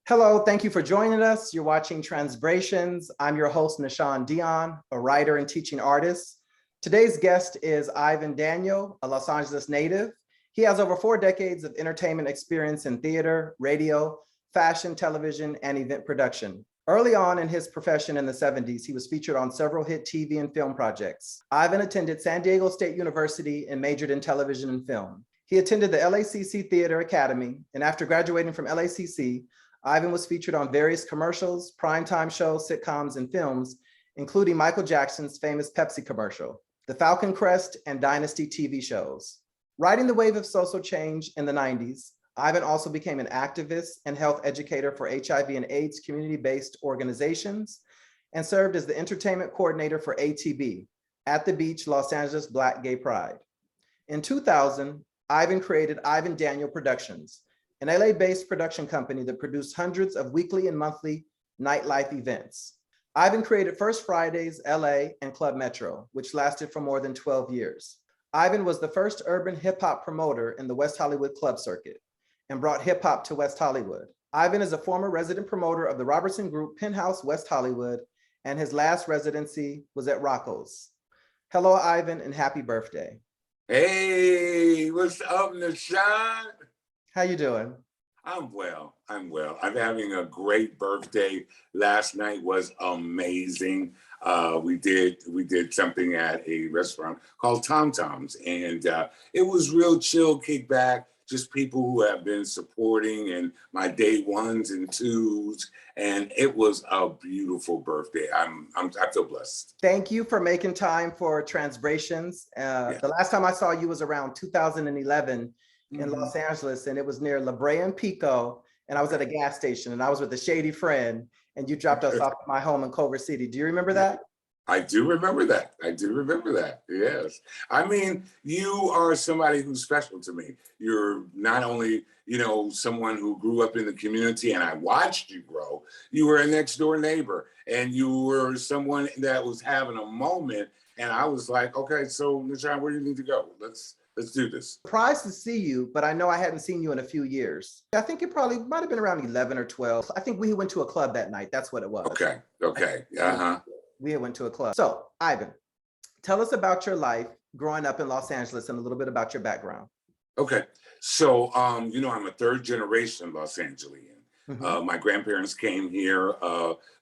Hello, thank you for joining us. You're watching Transbrations. I'm your host, nahshondion, a writer and teaching artist. Today's guest is ivandaniel, a Los Angeles native. He has over 4 decades of entertainment experience in theater, radio, fashion, television, and event production. Early on in his profession in the 70s, he was featured on several hit TV and film projects. Ivan attended San Diego State University and majored in television and film. He attended the LACC Theater Academy, and after graduating from LACC, Ivan was featured on various commercials, primetime shows, sitcoms, and films, including Michael Jackson's famous Pepsi commercial, the Falcon Crest, and Dynasty TV shows. Riding the wave of social change in the 90s, Ivan also became an activist and health educator for HIV and AIDS community-based organizations and served as the entertainment coordinator for ATB, At the Beach, Los Angeles Black Gay Pride. In 2000, Ivan created ivandaniel Productions, an LA-based production company that produced hundreds of weekly and monthly nightlife events. Ivan created FirstFridayzLA and Club Metro, which lasted for more than 12 years. Ivan was the first urban hip hop promoter in the West Hollywood club circuit and brought hip hop to West Hollywood. Ivan is a former resident promoter of the Robertson Group Penthouse West Hollywood, and his last residency was at Roccos. Hello, Ivan, and happy birthday. Hey, what's up, Nahshon? How you doing? I'm well. I'm having a great birthday. Last night was amazing. We did something at a restaurant called Tom Tom's, and it was real chill, kickback, just people who have been supporting and my day ones and twos, and it was a beautiful birthday. I feel blessed. Thank you for making time for Transbrations. The last time I saw you was around 2011. In Los Angeles, and it was near La Brea and Pico, and I was at a gas station, and I was with a shady friend, and you dropped us off at my home in Culver City. Do you remember that? I do remember that. Yes. I mean, you are somebody who's special to me. You're not only, someone who grew up in the community and I watched you grow, you were a next door neighbor, and you were someone that was having a moment, and I was like, okay, so Nahshon, where do you need to go? Let's do this. Surprised to see you, but I know I hadn't seen you in a few years. I think it probably might have been around 11 or 12. I think we went to a club that night. That's what it was. Okay. We went to a club. So, Ivan, tell us about your life growing up in Los Angeles and a little bit about your background. Okay. So, I'm a third generation Los Angelian. My grandparents came here.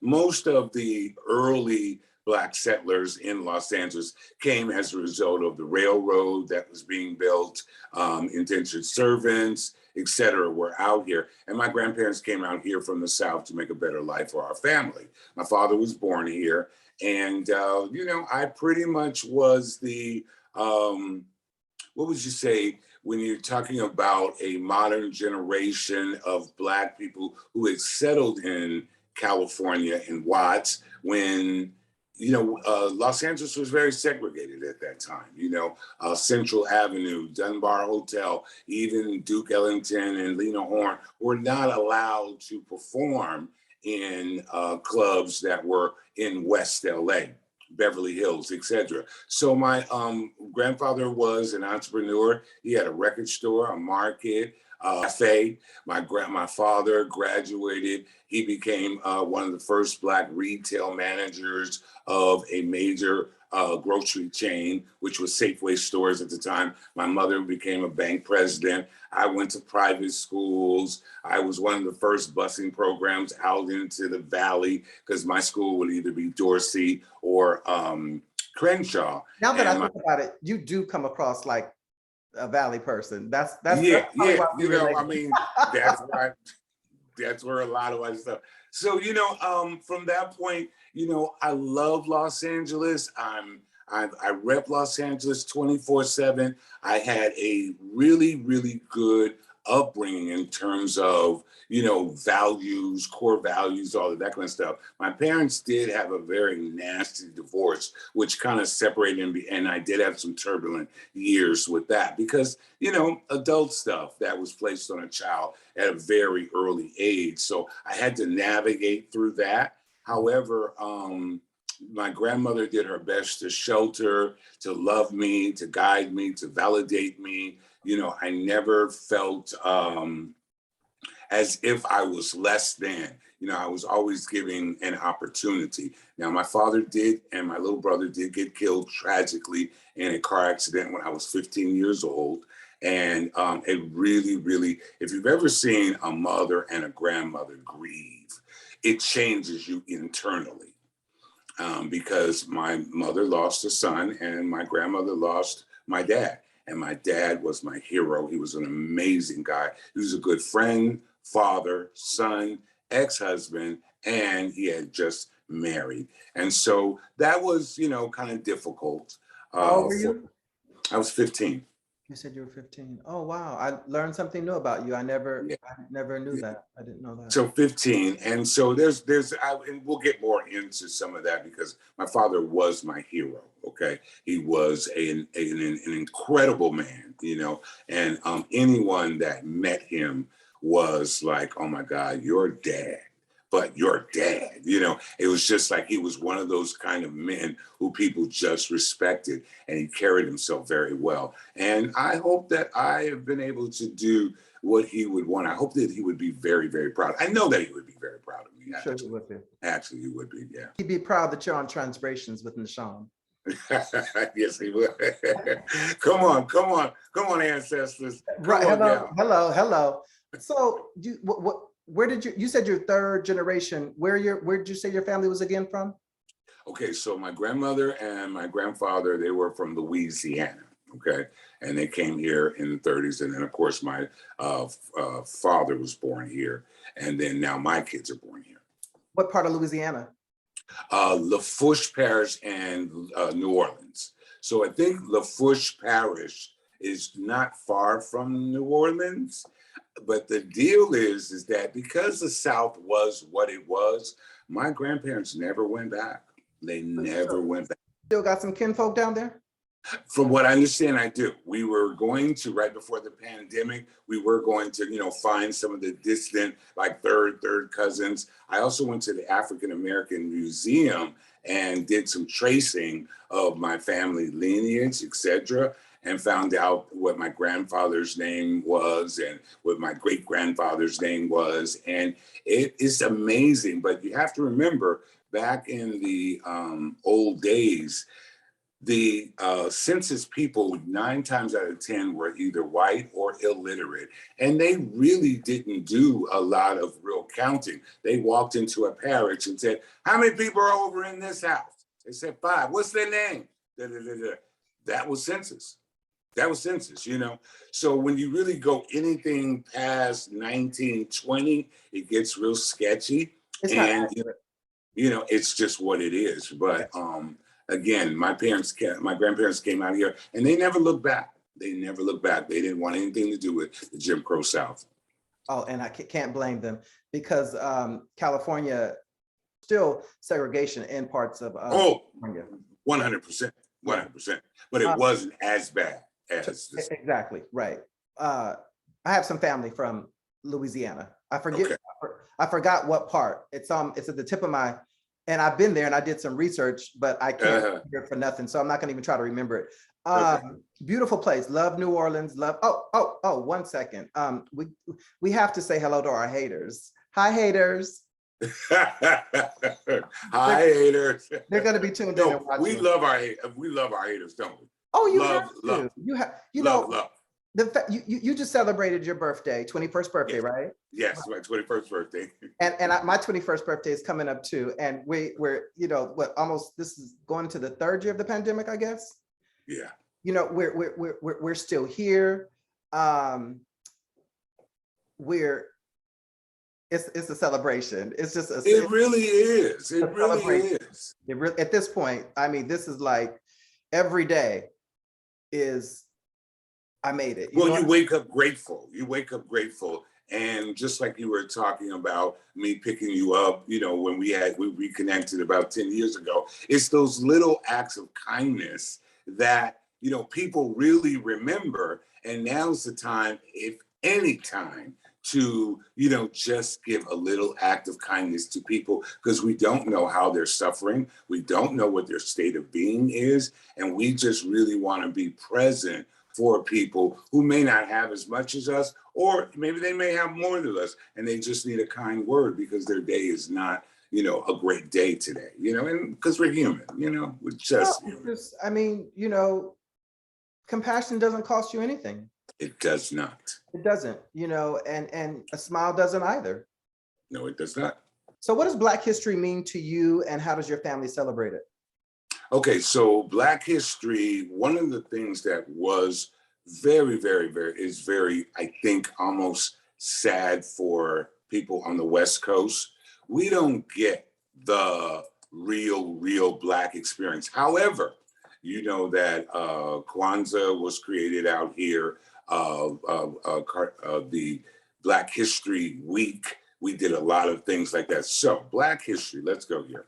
Most of the early Black settlers in Los Angeles came as a result of the railroad that was being built, indentured servants, etc. were out here. And my grandparents came out here from the South to make a better life for our family. My father was born here. And, I pretty much was the, what would you say, when you're talking about a modern generation of Black people who had settled in California in Watts when Los Angeles was very segregated at that time. Central Avenue, Dunbar Hotel, even Duke Ellington and Lena Horne were not allowed to perform in clubs that were in West LA, Beverly Hills, etc. So my grandfather was an entrepreneur. He had a record store, a market, cafe. My father graduated. He became one of the first Black retail managers of a major grocery chain, which was Safeway stores at the time. My mother became a bank president. I went to private schools. I was one of the first busing programs out into the Valley because my school would either be Dorsey or Crenshaw. Now that I think about it, you do come across like a Valley person. That's I mean, that's where a lot of my stuff. So, from that point, I love Los Angeles. I rep Los Angeles 24/7. I had a really, really good upbringing in terms of, values, core values, all of that kind of stuff. My parents did have a very nasty divorce, which kind of separated me, and I did have some turbulent years with that because, adult stuff that was placed on a child at a very early age. So I had to navigate through that. However, my grandmother did her best to shelter, to love me, to guide me, to validate me. I never felt as if I was less than. You know, I was always giving an opportunity. Now, my father did, and my little brother did get killed tragically in a car accident when I was 15 years old. And it really, really, if you've ever seen a mother and a grandmother grieve, it changes you internally. Because my mother lost a son and my grandmother lost my dad. And my dad was my hero. He was an amazing guy. He was a good friend, father, son, ex-husband, and he had just married. And so that was, you know, kind of difficult. How old were you? I was 15. You said you were 15. Oh, wow. I learned something new about you. I never knew Yeah. that. I didn't know that. So 15. And so and we'll get more into some of that because my father was my hero. Okay. He was an incredible man, you know, and anyone that met him was like, oh my God, your dad. But your dad, you know, it was just like he was one of those kind of men who people just respected, and he carried himself very well. And I hope that I have been able to do what he would want. I hope that he would be very, very proud. I know that he would be very proud of me. Sure, he would be. Actually, he would be, yeah. He'd be proud that you're on Transbrations with Nahshon. Yes, he would. Come on, ancestors. Right. Hello. So where did you said you're third generation. Where did you say your family was again from? Okay, so my grandmother and my grandfather, they were from Louisiana. Okay, and they came here in the 30s, and then of course my father was born here, and then now my kids are born here. What part of Louisiana? Lafourche Parish and New Orleans. So I think Lafourche Parish is not far from New Orleans, but the deal is that because the South was what it was, my grandparents never went back. They never went back. Still got some kinfolk down there? From what I understand, I do. We were going to, right before the pandemic, we were going to, you know, find some of the distant, like third cousins. I also went to the African-American Museum and did some tracing of my family lineage, etc., and found out what my grandfather's name was and what my great-grandfather's name was. And it is amazing, but you have to remember, back in the old days, the census people 9 times out of 10 were either white or illiterate, and they really didn't do a lot of real counting. They walked into a parish and said, how many people are over in this house? They said 5. What's their name? Da, da, da, da. That was census. That was census, you know? So when you really go anything past 1920, it gets real sketchy. It's and, you know, it's just what it is. But again, my grandparents came out here and they never looked back. They never looked back. They didn't want anything to do with the Jim Crow South. Oh, and I can't blame them because California, still segregation in parts of California. 100%, 100%. But it wasn't as bad as this. Exactly, right. I have some family from Louisiana. I forget. Okay. I forgot what part. It's at the tip of my. And I've been there and I did some research, but I can't hear it for nothing. So I'm not gonna even try to remember it. Beautiful place. Love New Orleans. Love. Oh, 1 second. We have to say hello to our haters. Hi, haters. Hi, haters. They're gonna be tuned in and watching. We love our haters, don't we? Oh, you have to. You have. You know. Love. You just celebrated your birthday, 21st birthday, yes. Right? Yes, my 21st birthday. And my 21st birthday is coming up too. And we're you know what, almost, this is going to the 3rd year of the pandemic, I guess. Yeah. You know, we're still here. It's a celebration. It's just it really is. It really is. At this point, I mean, this is like every day is. I made it. You wake up grateful. You wake up grateful. And just like you were talking about me picking you up, you know, when we reconnected about 10 years ago, it's those little acts of kindness that, you know, people really remember. And now's the time, if any time, to, you know, just give a little act of kindness to people, because we don't know how they're suffering. We don't know what their state of being is. And we just really want to be present for people who may not have as much as us, or maybe they may have more than us, and they just need a kind word because their day is not, you know, a great day today, you know, and because we're human, you know, we're just human. I mean, you know, compassion doesn't cost you anything. It does not. It doesn't, you know, and a smile doesn't either. No, it does not. So what does Black history mean to you, and how does your family celebrate it? Okay, so Black history, one of the things that was very, I think, almost sad for people on the West Coast. We don't get the real Black experience. However, you know that Kwanzaa was created out here, the Black History Week. We did a lot of things like that. So Black history, let's go here.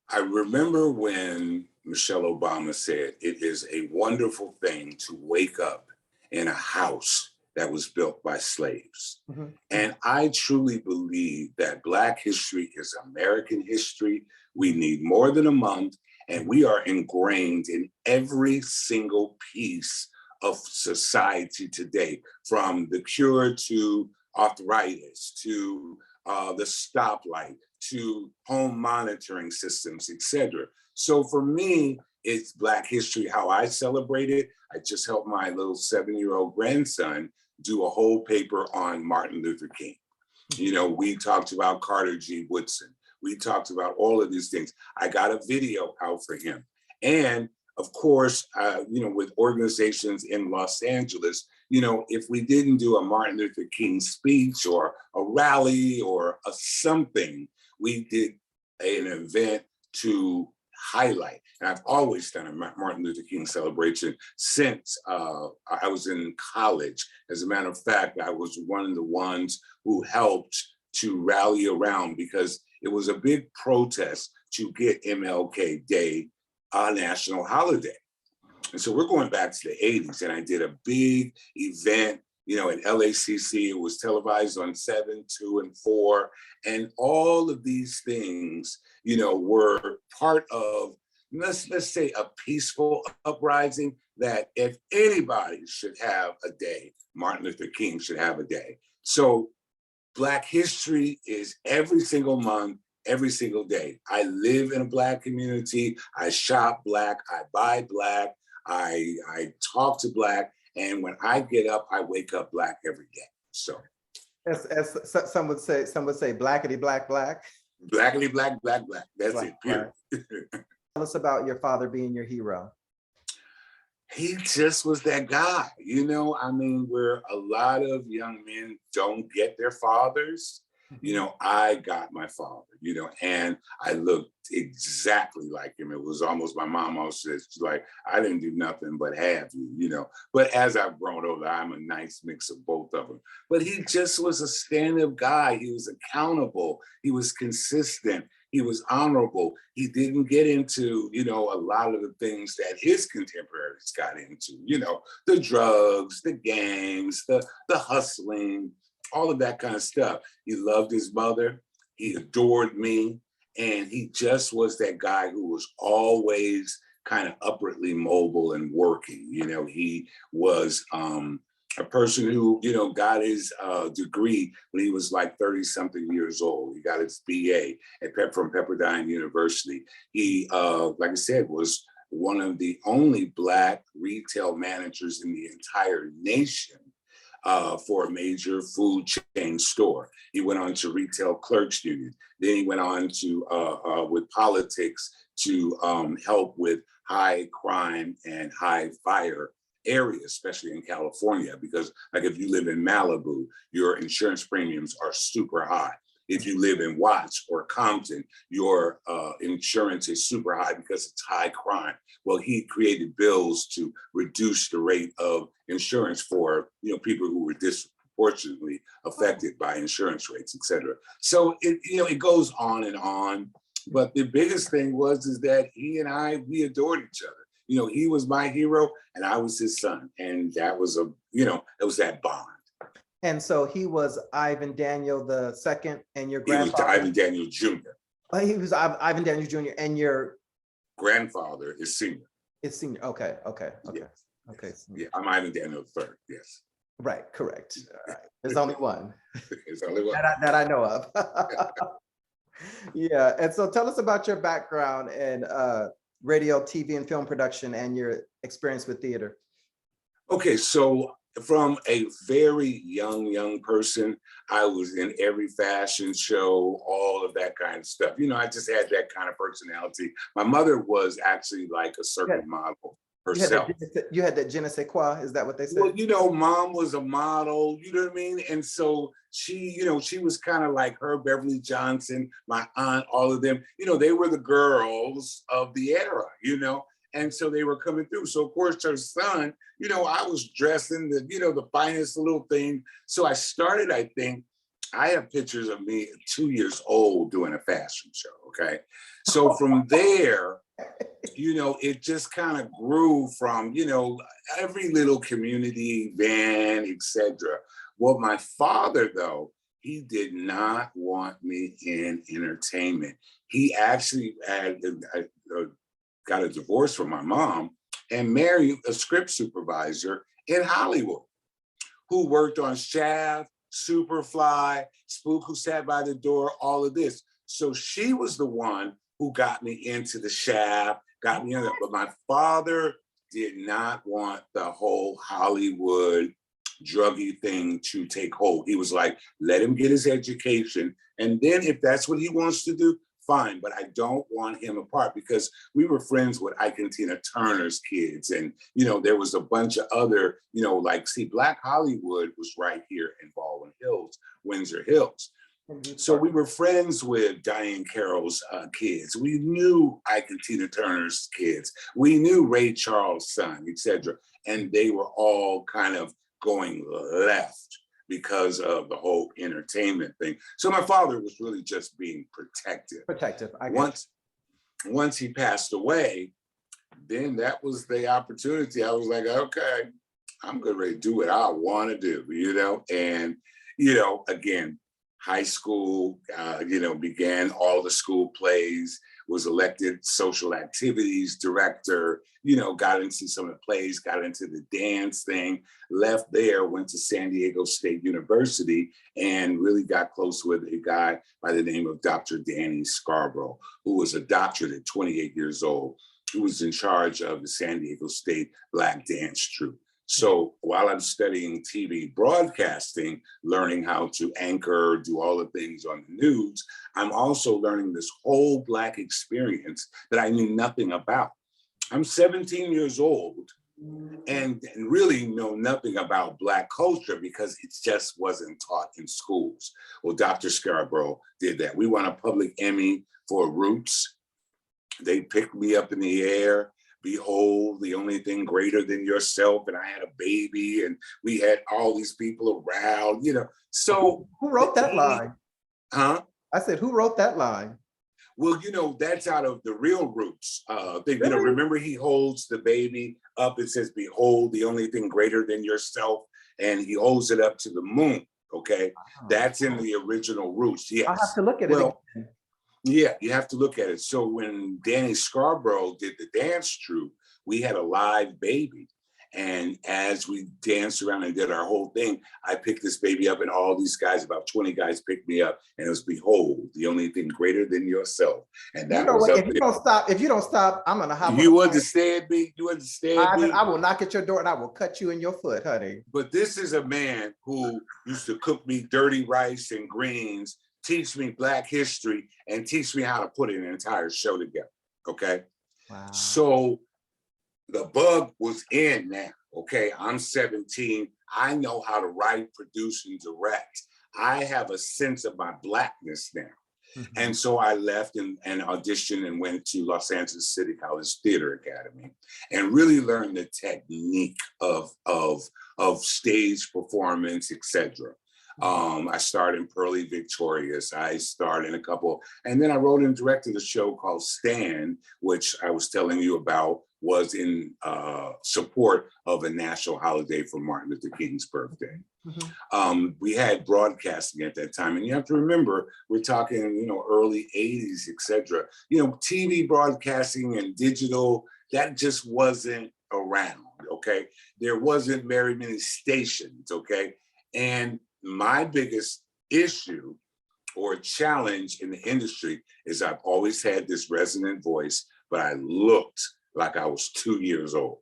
I remember when Michelle Obama said, it is a wonderful thing to wake up in a house that was built by slaves. Mm-hmm. And I truly believe that Black history is American history. We need more than a month, and we are ingrained in every single piece of society today, from the cure to arthritis, to the stoplight, to home monitoring systems, etc. So for me, it's Black history, how I celebrate it. I just helped my little 7-year-old grandson do a whole paper on Martin Luther King. You know, we talked about Carter G. Woodson. We talked about all of these things. I got a video out for him. And of course, you know, with organizations in Los Angeles, you know, if we didn't do a Martin Luther King speech or a rally or a something, we did an event to highlight. And I've always done a Martin Luther King celebration since I was in college. As a matter of fact, I was one of the ones who helped to rally around, because it was a big protest to get MLK Day a national holiday. And so we're going back to the 80s, and I did a big event, you know, at LACC. It was televised on 7, 2, and 4. And all of these things, you know, were part of, let's say, a peaceful uprising, that if anybody should have a day, Martin Luther King should have a day. So Black history is every single month, every single day. I live in a Black community. I shop Black. I buy Black. I talk to Black. And when I get up, I wake up Black every day. So, as some would say, blackity black black. Blackity black black black. That's Black, it. Period. Tell us about your father being your hero. He just was that guy. You know, I mean, where a lot of young men don't get their fathers. You know, I got my father, you know, and I looked exactly like him. It was almost, my mom always says, she's like, I didn't do nothing but have you, you know. But as I've grown older, I'm a nice mix of both of them. But he just was a stand-up guy. He was accountable. He was consistent. He was honorable. He didn't get into, you know, a lot of the things that his contemporaries got into, you know, the drugs, the gangs, the hustling, all of that kind of stuff. He loved his mother. He adored me. And he just was that guy who was always kind of upwardly mobile and working. You know, he was a person who, you know, got his degree when he was like 30-something years old. He got his BA from Pepperdine University. He, like I said, was one of the only Black retail managers in the entire nation for a major food chain store. He went on to Retail Clerks Union. Then he went on to, with politics, to help with high crime and high fire areas, especially in California, because like if you live in Malibu, your insurance premiums are super high. If you live in Watts or Compton, your insurance is super high because it's high crime. Well, he created bills to reduce the rate of insurance for, you know, people who were disproportionately affected by insurance rates, et cetera. So it, you know, it goes on. But the biggest thing is that he and I, we adored each other. You know, he was my hero and I was his son. And that was you know, it was that bond. And so he was Ivandaniel II, and your grandfather. He was Ivandaniel Jr. He was Ivandaniel Jr. and your grandfather is senior. It's senior. Okay. Yeah. Okay. Yeah, I'm Ivandaniel III, yes. Right, correct. All right. There's only one. There's only one. That I know of. Yeah, and so tell us about your background in radio, TV, and film production and your experience with theater. Okay, so from a very young person, I was in every fashion show, all of that kind of stuff. You know, I just had that kind of personality. My mother was actually like a circuit model herself. You had that je ne sais quoi, is that what they said? Well, you know, mom was a model, you know what I mean? And so she, you know, she was kind of like her, Beverly Johnson, my aunt, all of them, you know, they were the girls of the era, you know? And so they were coming through. So of course her son, you know, I was dressed in the, you know, the finest little thing. So I started, I think, I have pictures of me 2 years old doing a fashion show, okay? So from there, you know, it just kind of grew from, you know, every little community event, etc. Well, my father, though, he did not want me in entertainment. He actually had got a divorce from my mom and married a script supervisor in Hollywood who worked on Shaft, Superfly, Spook Who Sat by the Door, all of this. So she was the one who got me into the Shaft, got me into it. But my father did not want the whole Hollywood druggy thing to take hold. He was like, let him get his education. And then if that's what he wants to do, fine, but I don't want him apart, because we were friends with Ike and Tina Turner's kids. And, you know, there was a bunch of other, you know, like, see, BLAQ Hollywood was right here in Baldwin Hills, Windsor Hills. So we were friends with Diane Carroll's kids. We knew Ike and Tina Turner's kids. We knew Ray Charles' son, etc. And they were all kind of going left because of the whole entertainment thing. So my father was really just being protective. Protective. Once he passed away, then that was the opportunity. I was like, okay, I'm getting ready to do what I want to do, you know? And, you know, again, high school, you know, began all the school plays, was elected social activities director, you know, got into some of the plays, got into the dance thing, left there, went to San Diego State University, and really got close with a guy by the name of Dr. Danny Scarborough, who was a doctorate at 28 years old, who was in charge of the San Diego State Black Dance Troupe. So while I'm studying TV broadcasting, learning how to anchor, do all the things on the news, I'm also learning this whole Black experience that I knew nothing about. I'm 17 years old and really know nothing about Black culture because it just wasn't taught in schools. Well, Dr. Scarborough did that. We won a public Emmy for Roots. They picked me up in the air. Behold, the only thing greater than yourself. And I had a baby and we had all these people around, you know. So who wrote that line? Huh? I said, who wrote that line? Well, you know, that's out of the Real Roots thing. Really? You know, remember he holds the baby up and says, behold, the only thing greater than yourself. And he holds it up to the moon. Okay. Oh, that's in the original Roots. Yes. I have to look at it again. Yeah, you have to look at it. So when Danny Scarborough did the dance troupe, we had a live baby. And as we danced around and did our whole thing, I picked this baby up and all these guys, about 20 guys picked me up. And it was, behold, the only thing greater than yourself. And that was what, if you don't stop, I'm going to hop on. You understand me? You understand me? I will knock at your door and I will cut you in your foot, honey. But this is a man who used to cook me dirty rice and greens, teach me Black history, and teach me how to put an entire show together, okay? Wow. So the bug was in now, okay? I'm 17, I know how to write, produce, and direct. I have a sense of my Blackness now. Mm-hmm. And so I left and auditioned and went to Los Angeles City College Theater Academy and really learned the technique of stage performance, etc. I starred in Pearly Victorious. I starred in a couple, and then I wrote and directed a show called Stand, which I was telling you about, was in support of a national holiday for Martin Luther King's birthday. Mm-hmm. We had broadcasting at that time, and you have to remember, we're talking, you know, early 80s, etc. You know, TV broadcasting and digital, that just wasn't around. okay? There wasn't very many stations, okay? And my biggest issue or challenge in the industry is I've always had this resonant voice, but I looked like I was 2 years old.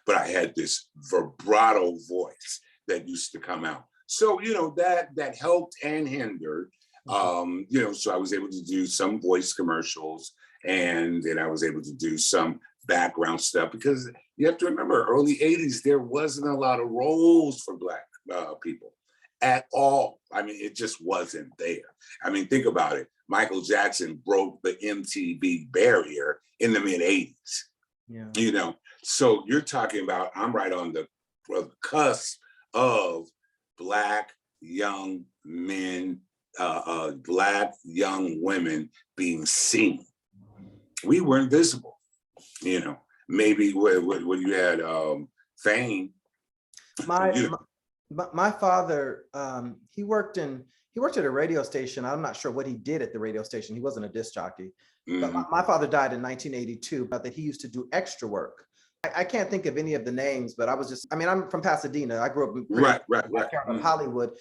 But I had this vibrato voice that used to come out. So, that helped and hindered. So I was able to do some voice commercials, and then I was able to do some background stuff, because you have to remember, early 80s, there wasn't a lot of roles for Black people at all. I mean, it just wasn't there. I mean, think about it. Michael Jackson broke the MTV barrier in the mid 80s. Yeah. So you're talking about, I'm right on the cusp of Black young men, Black young women being seen. We weren't visible, maybe when you had fame. My father, he worked at a radio station. I'm not sure what he did at the radio station. He wasn't a disc jockey. But my father died in 1982, but that he used to do extra work. I can't think of any of the names, but I'm from Pasadena. I grew up in right. Hollywood.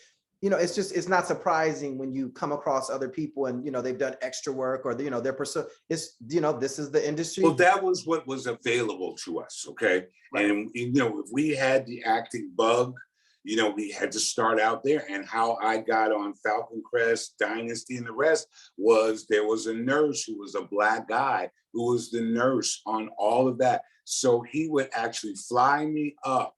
It's not surprising when you come across other people and, they've done extra work, or, they're pursuing, this is the industry. Well, that was what was available to us, okay? Right. And, if we had the acting bug, we had to start out there. And how I got on Falcon Crest, Dynasty, and the rest was there was a nurse who was a Black guy who was the nurse on all of that. So he would actually fly me up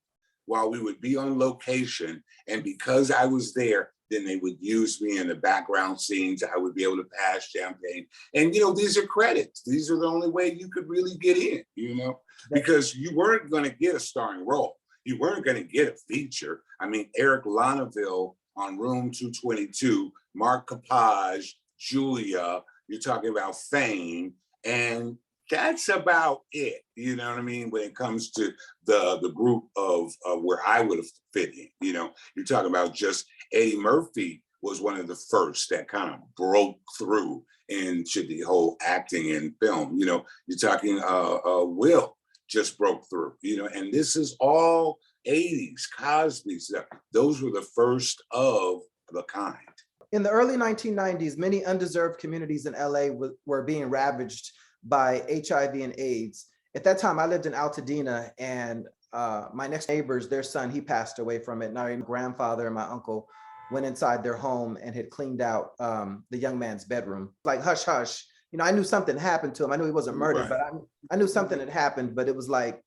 while we would be on location. And because I was there, then they would use me in the background scenes. I would be able to pass champagne. And, these are credits. These are the only way you could really get in, because you weren't going to get a starring role. You weren't going to get a feature. I mean, Eric Lonneville on Room 222, Mark Capage, Julia, you're talking about Fame, and that's about it, you know what I mean, when it comes to the group of where I would have fit in. You're talking about just Eddie Murphy was one of the first that kind of broke through into the whole acting in film. You're talking Will just broke through, and this is all 80s, Cosby stuff. Those were the first of the kind. In the early 1990s, many undeserved communities in LA were being ravaged by HIV and AIDS. At that time, I lived in Altadena, and my next neighbors, their son, he passed away from it. My grandfather and my uncle went inside their home and had cleaned out the young man's bedroom. Like, hush, hush. I knew something happened to him. I knew he wasn't murdered, right. But I knew something had happened, but it was like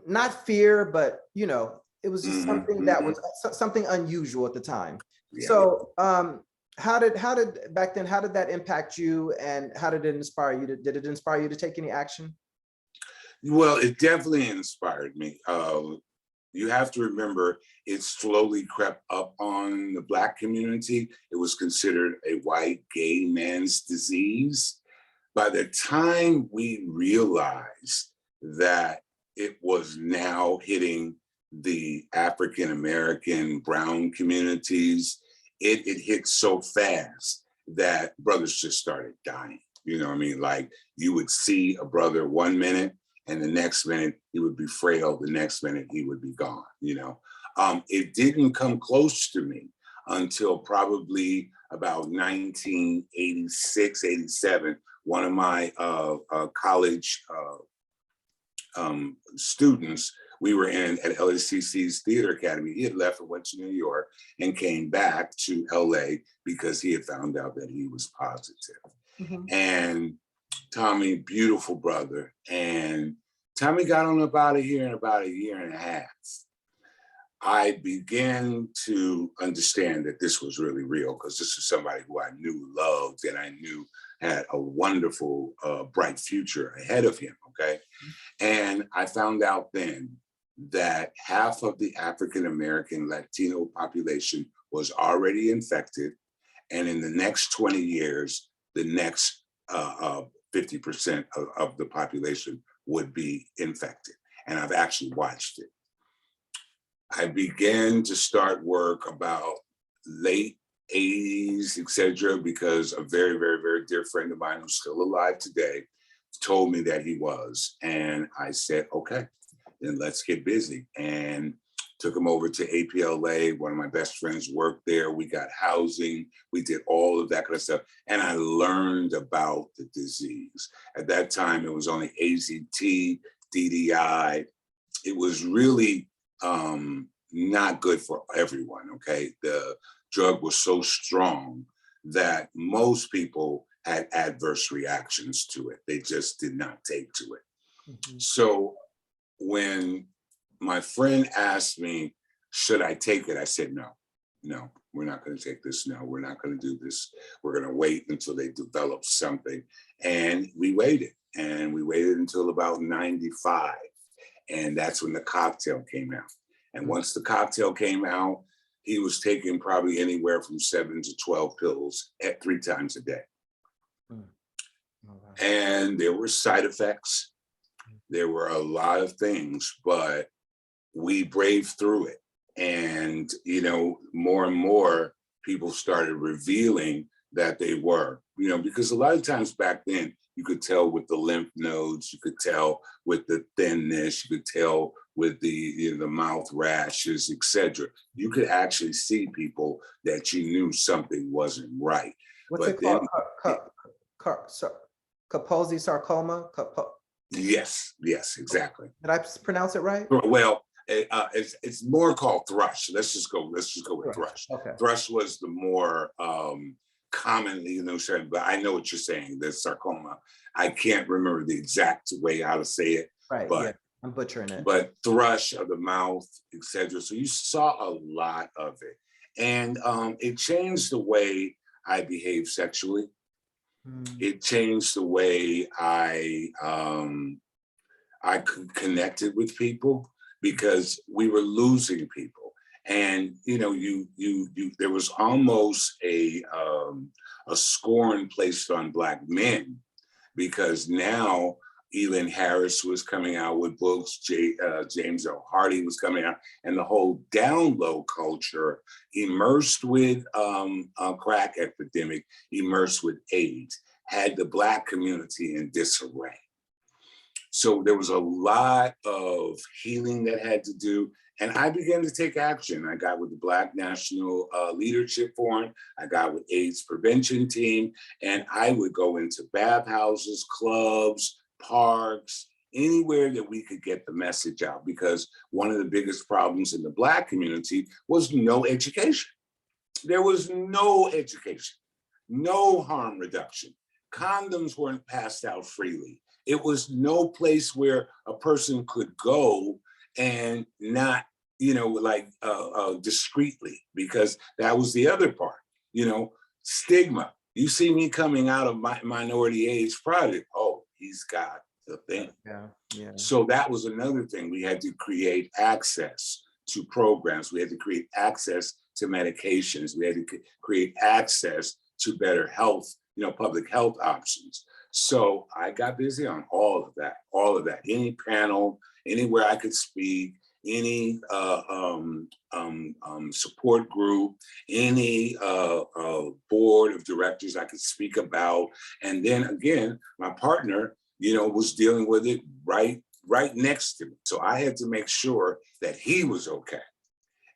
not fear, but, it was just something that was something unusual at the time. Yeah. So how did back then, how did that impact you, and how did it inspire you? Did it inspire you to take any action? Well, it definitely inspired me. You have to remember, it slowly crept up on the Black community. It was considered a white gay man's disease. By the time we realized that it was now hitting the African-American, brown communities, it hit so fast that brothers just started dying. You know what I mean? Like, you would see a brother 1 minute, and the next minute he would be frail, the next minute he would be gone, It didn't come close to me until probably about 1986, 87. One of my college students, we were at LACC's Theater Academy. He had left and went to New York and came back to LA because he had found out that he was positive. Mm-hmm. And Tommy, beautiful brother. And Tommy got on about here in about a year and a half. I began to understand that this was really real, because this is somebody who I knew loved, and I knew had a wonderful, bright future ahead of him, okay? And I found out then that half of the African-American Latino population was already infected. And in the next 20 years, the next 50% of the population would be infected. And I've actually watched it. I began to start work about late 80s, etc., because a very, very, very dear friend of mine who's still alive today told me that he was. And I said, okay, then let's get busy. And took him over to APLA. One of my best friends worked there. We got housing. We did all of that kind of stuff. And I learned about the disease. At that time, it was only AZT, DDI. It was really not good for everyone, okay? The drug was so strong that most people had adverse reactions to it. They just did not take to it. Mhm. So when my friend asked me, should I take it? I said, no, we're not going to take this. No, we're not going to do this. We're going to wait until they develop something. And we waited, and we waited until about 95. And that's when the cocktail came out. And once the cocktail came out, he was taking probably anywhere from 7 to 12 pills at 3 times a day. And there were side effects. There were a lot of things, but we braved through it. And, you know, more and more people started revealing that they were, you know, because a lot of times back then, you could tell with the lymph nodes, you could tell with the thinness, you could tell with the, you know, the mouth rashes, etc. You could actually see people that you knew something wasn't right. What's it called? Kaposi sarcoma? Yes, exactly. Did I pronounce it right? Well, it's more called thrush. Let's just go with thrush. Okay. Thrush was the more commonly, you know, said, but I know what you're saying. The sarcoma. I can't remember the exact way how to say it. Right. But yeah, I'm butchering it. But thrush of the mouth, etc. So you saw a lot of it, and it changed the way I behave sexually. It changed the way I connected with people, because we were losing people. And you know, there was almost a scorn placed on Black men, because now Elin Harris was coming out with books, James L. Hardy was coming out, and the whole down low culture, immersed with crack epidemic, immersed with AIDS, had the Black community in disarray. So there was a lot of healing that had to do. And I began to take action. I got with the Black National Leadership Forum. I got with AIDS prevention team, and I would go into bathhouses, clubs, parks, anywhere that we could get the message out, because one of the biggest problems in the Black community was no education. There was no education, no harm reduction. Condoms weren't passed out freely. It was no place where a person could go and not, you know, like discreetly, because that was the other part, you know, stigma. You see me coming out of my minority age project, oh, he's got the thing. Yeah. So that was another thing. We had to create access to programs. We had to create access to medications. We had to create access to better health, you know, public health options. So I got busy on all of that, any panel, anywhere I could speak, any support group, any board of directors I could speak about. And then again, my partner, you know, was dealing with it right next to me. So I had to make sure that he was okay.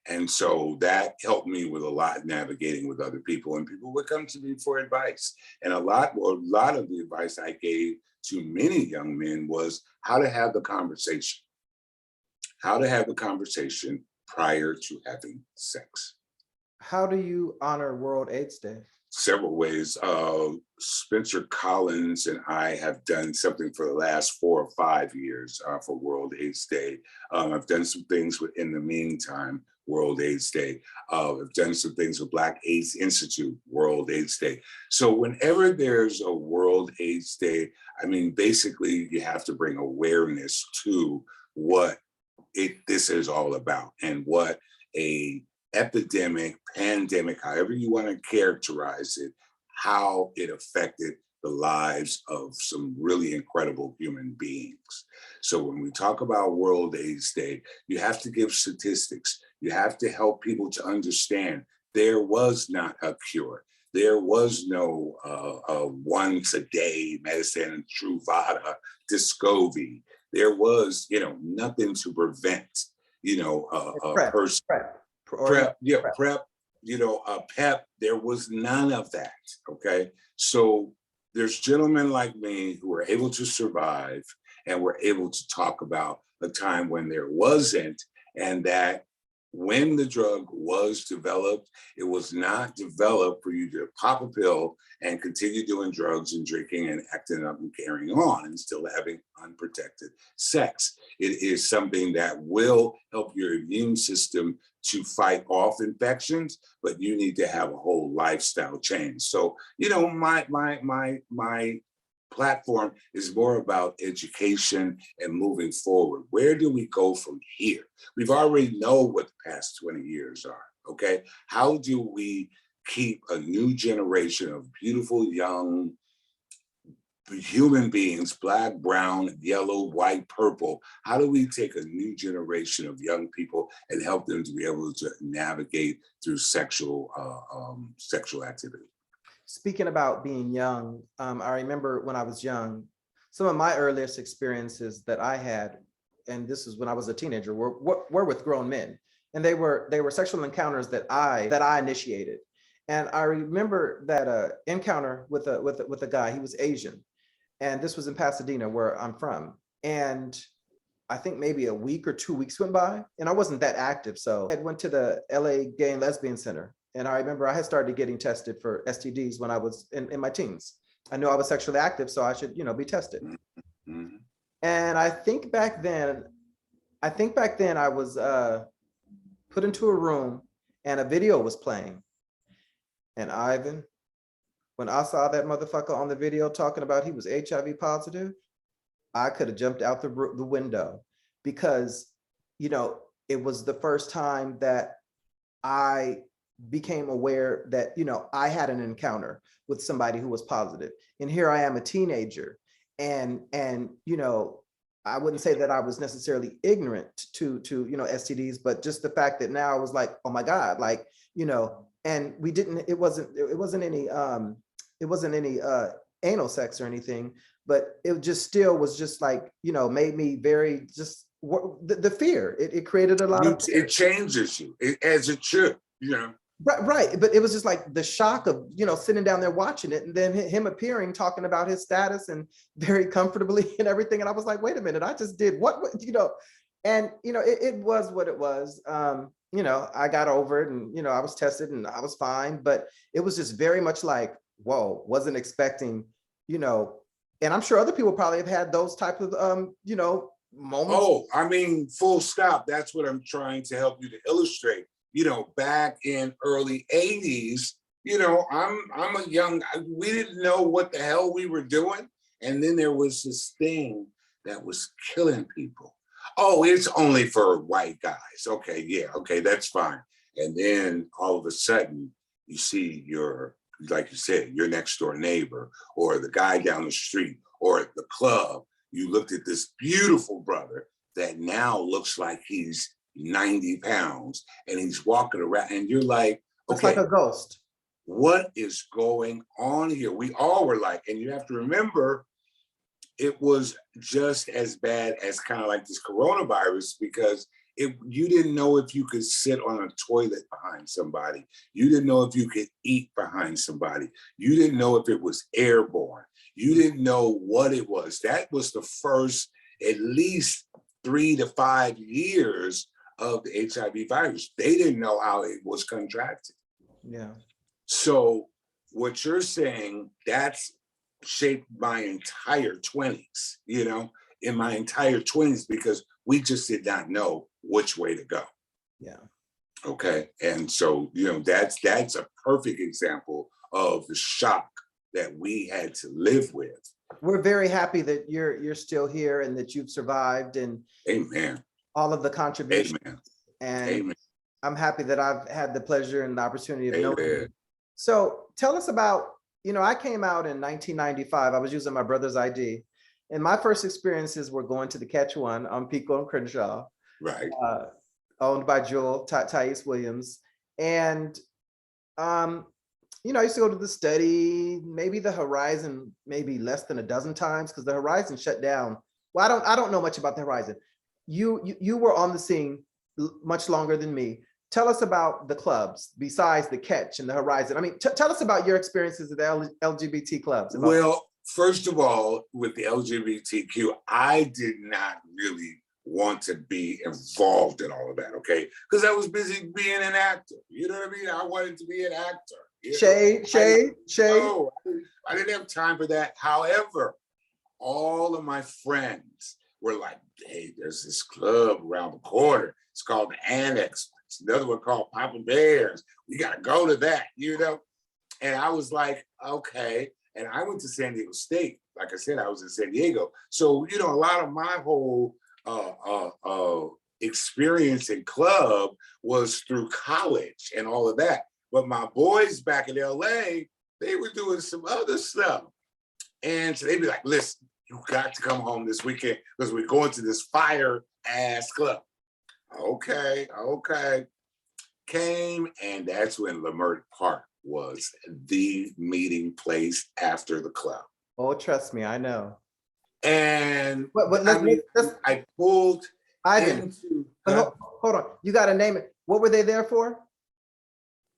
And so that helped me with a lot navigating with other people, and people would come to me for advice. And a lot of the advice I gave to many young men was how to have the conversation, prior to having sex. How do you honor World AIDS Day? Several ways. Spencer Collins and I have done something for the last 4 or 5 years for World AIDS Day. I've done some things in the meantime, World AIDS Day. I've done some things with Black AIDS Institute, World AIDS Day. So whenever there's a World AIDS Day, I mean, basically you have to bring awareness to what this is all about, and what a epidemic, pandemic, however you want to characterize it, how it affected the lives of some really incredible human beings. So when we talk about World AIDS Day, you have to give statistics. You have to help people to understand there was not a cure. There was no once a day medicine, Truvada, Descovy. There was, nothing to prevent, a Prep, person prep, prep, yeah, prep. prep, PEP. There was none of that. Okay, so there's gentlemen like me who were able to survive and were able to talk about a time when there wasn't, and that when the drug was developed, it was not developed for you to pop a pill and continue doing drugs and drinking and acting up and carrying on and still having unprotected sex. It is something that will help your immune system to fight off infections, but you need to have a whole lifestyle change. So, my platform is more about education and moving forward. Where do we go from here? We've already know what the past 20 years are, okay? How do we keep a new generation of beautiful, young human beings, black, brown, yellow, white, purple? How do we take a new generation of young people and help them to be able to navigate through sexual activity? Speaking about being young, I remember when I was young, some of my earliest experiences that I had, and this is when I was a teenager, were with grown men, and they were sexual encounters that I initiated. And I remember that encounter with a guy. He was Asian, and this was in Pasadena, where I'm from. And I think maybe a week or 2 weeks went by, and I wasn't that active, so I went to the LA Gay and Lesbian Center. And I remember I had started getting tested for STDs when I was in my teens. I knew I was sexually active, so I should, be tested. Mm-hmm. And I think back then I was put into a room and a video was playing. And Ivan, when I saw that motherfucker on the video talking about he was HIV positive, I could have jumped out the window, because, it was the first time that I became aware that, I had an encounter with somebody who was positive. And here I am, a teenager. And I wouldn't say that I was necessarily ignorant to STDs, but just the fact that now I was like, oh my God, like, and it wasn't any anal sex or anything, but it just still was just like, made me very just the fear. It created a lot of fear. It changes you, as it should, Right. But it was just like the shock of, sitting down there watching it, and then him appearing, talking about his status and very comfortably and everything. And I was like, wait a minute, I just did what, and, it was what it was. I got over it, and, I was tested and I was fine, but it was just very much like, whoa, wasn't expecting, and I'm sure other people probably have had those type of, moments. Oh, I mean, full stop. That's what I'm trying to help you to illustrate. Back in early 80s, I'm a young, we didn't know what the hell we were doing. And then there was this thing that was killing people. Oh, it's only for white guys. Okay, yeah, okay, that's fine. And then all of a sudden, you see like you said, your next door neighbor, or the guy down the street, or at the club. You looked at this beautiful brother that now looks like he's 90 pounds, and he's walking around, and you're like, okay, it's like a ghost. What is going on here? We all were like, and you have to remember, it was just as bad as kind of like this coronavirus, because you didn't know if you could sit on a toilet behind somebody. You didn't know if you could eat behind somebody. You didn't know if it was airborne. You didn't know what it was. That was the first at least 3 to 5 years of the HIV virus. They didn't know how it was contracted. Yeah. So what you're saying, that's shaped my entire 20s, in my entire 20s, because we just did not know which way to go. Yeah. Okay. And so, that's a perfect example of the shock that we had to live with. We're very happy that you're still here and that you've survived, and amen, all of the contributions. Amen. And Amen. I'm happy that I've had the pleasure and the opportunity of Amen. knowing you. So tell us about, I came out in 1995. I was using my brother's ID, and my first experiences were going to the Catchone on Pico and Crenshaw, right, owned by Jewel Thais Williams. And I used to go to the study, maybe the Horizon, maybe less than a dozen times, because the Horizon shut down. Well, I don't know much about the Horizon. You were on the scene much longer than me. Tell us about the clubs besides the Catch and the Horizon. I mean, tell us about your experiences at the LGBT clubs. Well, first of all, with the LGBTQ, I did not really want to be involved in all of that, okay? Because I was busy being an actor. You know what I mean? I wanted to be an actor. Shade. No, I didn't have time for that. However, all of my friends were like, hey, there's this club around the corner. It's called the Annex. It's another one called Papa Bears. We got to go to that, And I was like, okay. And I went to San Diego State. Like I said, I was in San Diego. So, a lot of my whole experience in club was through college and all of that. But my boys back in LA, they were doing some other stuff. And so they'd be like, listen, you got to come home this weekend because we're going to this fire ass club. Okay. Came, and that's when Leimert Park was the meeting place after the club. Oh, trust me, I know. And I pulled Ivan, into, hold on, you got to name it. What were they there for?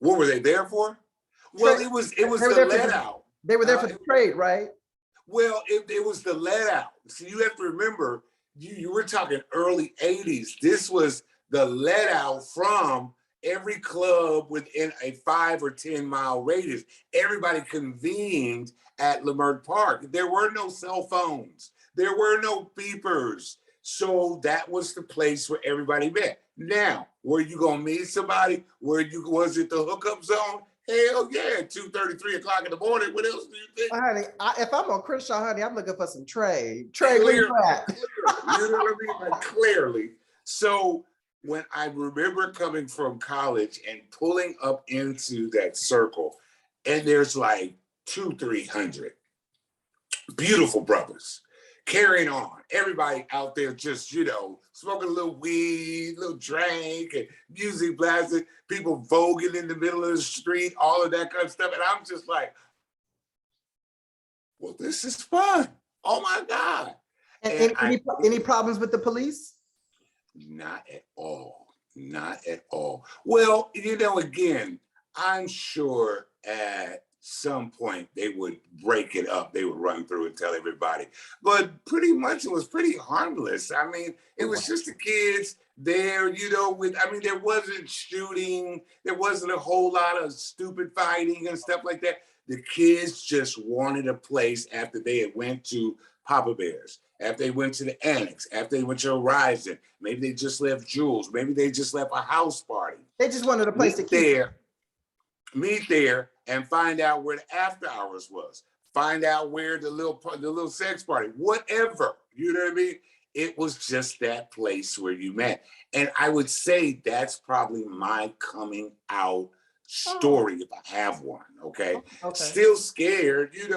What were they there for? Well, it was the let out. They were there for the trade, right? Well, it was the let out. So you have to remember, you were talking early 80s. This was the let out from every club within a 5 or 10 mile radius. Everybody convened at Leimert Park. There were no cell phones. There were no beepers. So that was the place where everybody met. Now, were you gonna meet somebody? Was it the hookup zone? Hell yeah, 2:30, 3 o'clock in the morning. What else do you think? Honey, if I'm on Crenshaw, honey, I'm looking for some trade. Clearly, you know what I mean? Like, clearly. So when I remember coming from college and pulling up into that circle, and there's like 200-300 beautiful brothers carrying on. Everybody out there just, smoking a little weed, a little drink, and music blasting, people voguing in the middle of the street, all of that kind of stuff. And I'm just like, well, this is fun. Oh my God. And any problems with the police? Not at all. Not at all. Well, again, I'm sure at some point they would break it up. They would run through and tell everybody. But pretty much it was pretty harmless. I mean, it was just the kids there, there wasn't shooting. There wasn't a whole lot of stupid fighting and stuff like that. The kids just wanted a place after they had went to Papa Bears, after they went to the Annex, after they went to Horizon. Maybe they just left Jules. Maybe they just left a house party. They just wanted a place to meet there and find out where the after hours was. Find out where the little sex party, whatever. You know what I mean? It was just that place where you met. And I would say that's probably my coming out story if I have one. Okay. Still scared, didn't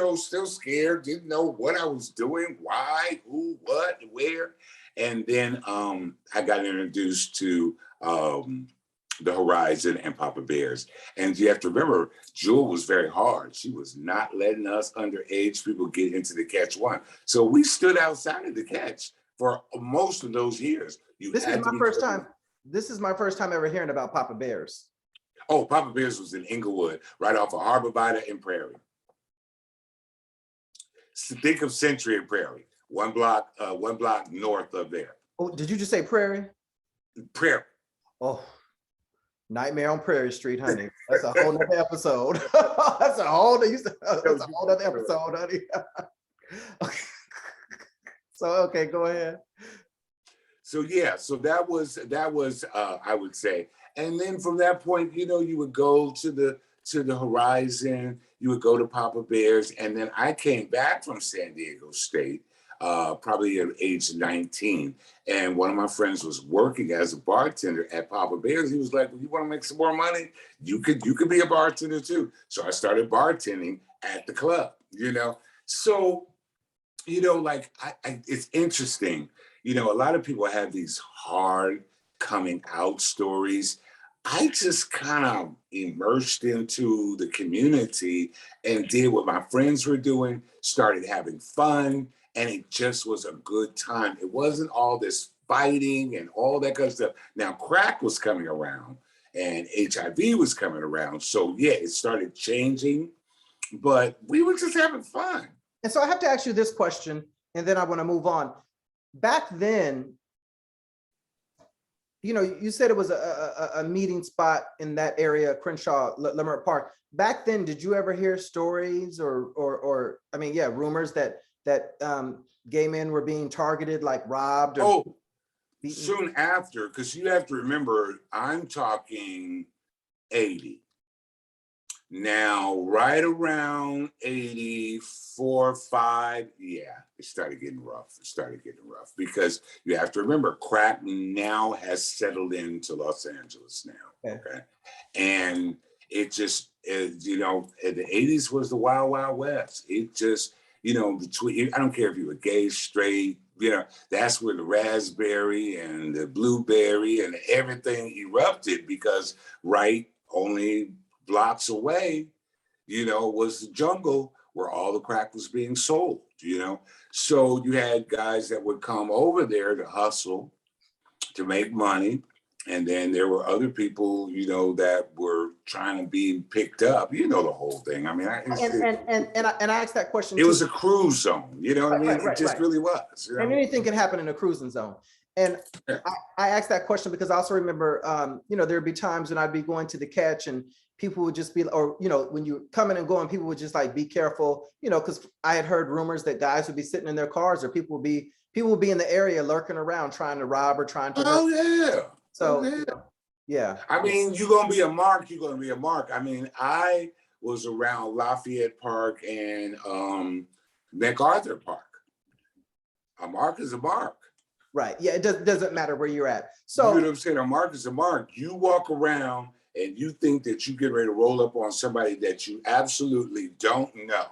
know what I was doing, why, who, what, where. And then I got introduced to the Horizon and Papa Bears. And you have to remember, Jewel was very hard. She was not letting us underage people get into the Catch One. So we stood outside of the Catch for most of those years. This is my first time. This is my first time ever hearing about Papa Bears. Oh, Papa Bears was in Inglewood, right off of Harbor Bida and Prairie. So think of Century and Prairie, one block north of there. Oh, did you just say Prairie? Prairie. Oh, Nightmare on Prairie Street, honey. That's a whole nother episode. That's a whole other episode, honey. Okay, go ahead. So yeah, so that was I would say. And then from that point, you would go to the Horizon, you would go to Papa Bears, and then I came back from San Diego State, probably at age 19, and one of my friends was working as a bartender at Papa Bears. He was like, well, you want to make some more money? You could be a bartender too. So I started bartending at the club, So, it's interesting. A lot of people have these hard coming out stories. I just kind of immersed into the community and did what my friends were doing, started having fun, and it just was a good time. It wasn't all this fighting and all that kind of stuff. Now, crack was coming around and HIV was coming around. So, yeah, it started changing, but we were just having fun. And so I have to ask you this question, and then I want to move on. Back then, you know, you said it was a meeting spot in that area, Crenshaw, Leimert Park. Back then, did you ever hear stories or I mean, yeah, rumors that gay men were being targeted, like robbed or beaten? Soon after, because you have to remember, I'm talking 80. Now, right around 84, 5, yeah, it started getting rough. It started getting rough because you have to remember, crack now has settled into Los Angeles now, okay? And it just, you know, the 80s was the wild, wild west. It just, you know, between, I don't care if you were gay, straight, you know, that's where the raspberry and the blueberry and everything erupted because only blocks away, you know, was the jungle where all the crack was being sold, you know? So you had guys that would come over there to hustle, to make money. And then there were other people, you know, that were trying to be picked up. You know the whole thing. I mean, I asked that question. It was a cruise zone. You know what I mean? Right, it just really was. You know? And anything can happen in a cruising zone. And yeah. I asked that question because I also remember, you know, there'd be times when I'd be going to the catch and people would just be, or, you know, when you coming and going, people would just like, be careful, you know, because I had heard rumors that guys would be sitting in their cars or people would be in the area lurking around trying to rob or trying to hurt. Yeah. So, yeah. Yeah. I mean, you're going to be a mark. You're going to be a mark. I mean, I was around Lafayette Park and MacArthur Park. A mark is a mark. Right. Yeah. It doesn't matter where you're at. So, you know what I'm saying? A mark is a mark. You walk around and you think that you get ready to roll up on somebody that you absolutely don't know.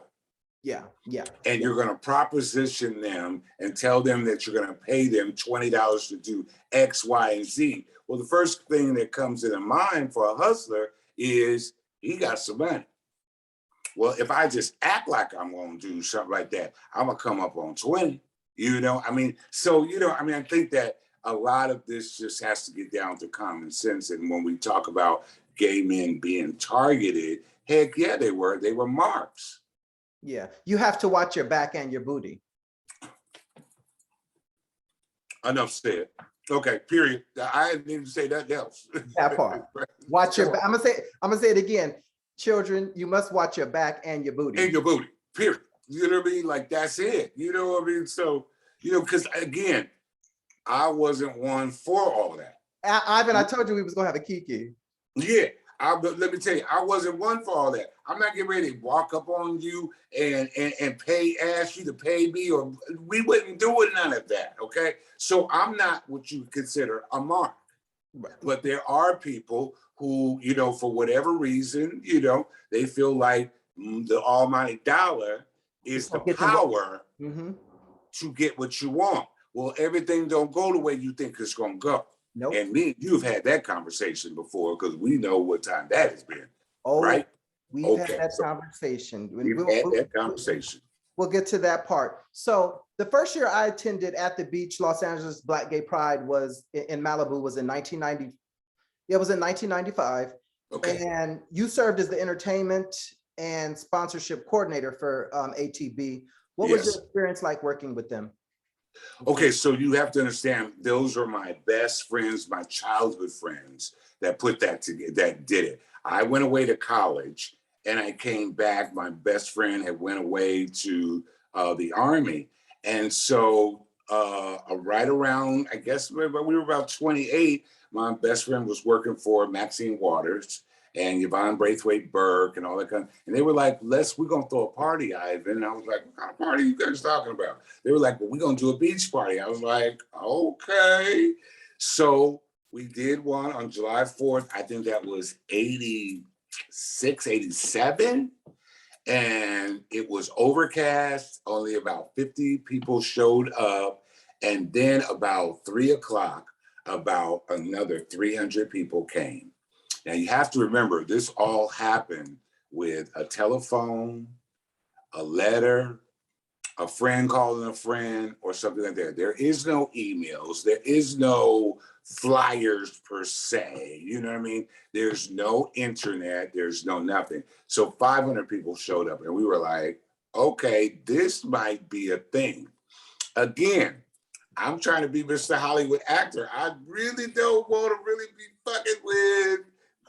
Yeah. Yeah. And you're going to proposition them and tell them that you're going to pay them $20 to do X, Y, and Z. Well, the first thing that comes into mind for a hustler is he got some money. Well, if I just act like I'm going to do something like that, I'm going to come up on 20, you know? I mean, so, you know, I mean, I think that a lot of this just has to get down to common sense. And when we talk about gay men being targeted, heck yeah, they were marks. Yeah, you have to watch your back and your booty. Enough said. Okay, period. I didn't even say nothing else. That part. Watch your back. I'm gonna say it again. Children, you must watch your back and your booty. And your booty, period. You know what I mean? Like, that's it. You know what I mean? So, you know, because again, I wasn't one for all that. Ivan, I told you we was gonna have a kiki. Yeah. But let me tell you, I wasn't one for all that. I'm not getting ready to walk up on you and ask you to pay me, or we wouldn't do none of that, okay? So I'm not what you consider a mark. Right. But there are people who, you know, for whatever reason, you know, they feel like the almighty dollar is the power to get what you want. Well, everything don't go the way you think it's gonna go. Nope. And you've had that conversation before because we know what time that has been. Oh, right? We've had that conversation. We've had that conversation. We'll get to that part. So the first year I attended at the beach, Los Angeles Black Gay Pride was in Malibu, was in 1990. It was in 1995. Okay. And you served as the entertainment and sponsorship coordinator for ATB. What was your experience like working with them? Okay, so you have to understand, those are my best friends, my childhood friends that put that together, that did it. I went away to college and I came back. My best friend had went away to the Army. And so right around, I guess we were about 28, my best friend was working for Maxine Waters and Yvonne Braithwaite Burke and all that kind of, and they were like, we're gonna throw a party, Ivan. And I was like, what kind of party are you guys talking about? They were like, well, we're gonna do a beach party. I was like, okay. So we did one on July 4th. I think that was 86, 87. And it was overcast, only about 50 people showed up. And then about 3 o'clock, about another 300 people came. Now you have to remember, this all happened with a telephone, a letter, a friend calling a friend, or something like that. There is no emails. There is no flyers per se. You know what I mean? There's no internet. There's no nothing. So 500 people showed up, and we were like, okay, this might be a thing. Again, I'm trying to be Mr. Hollywood actor. I really don't want to really be fucking with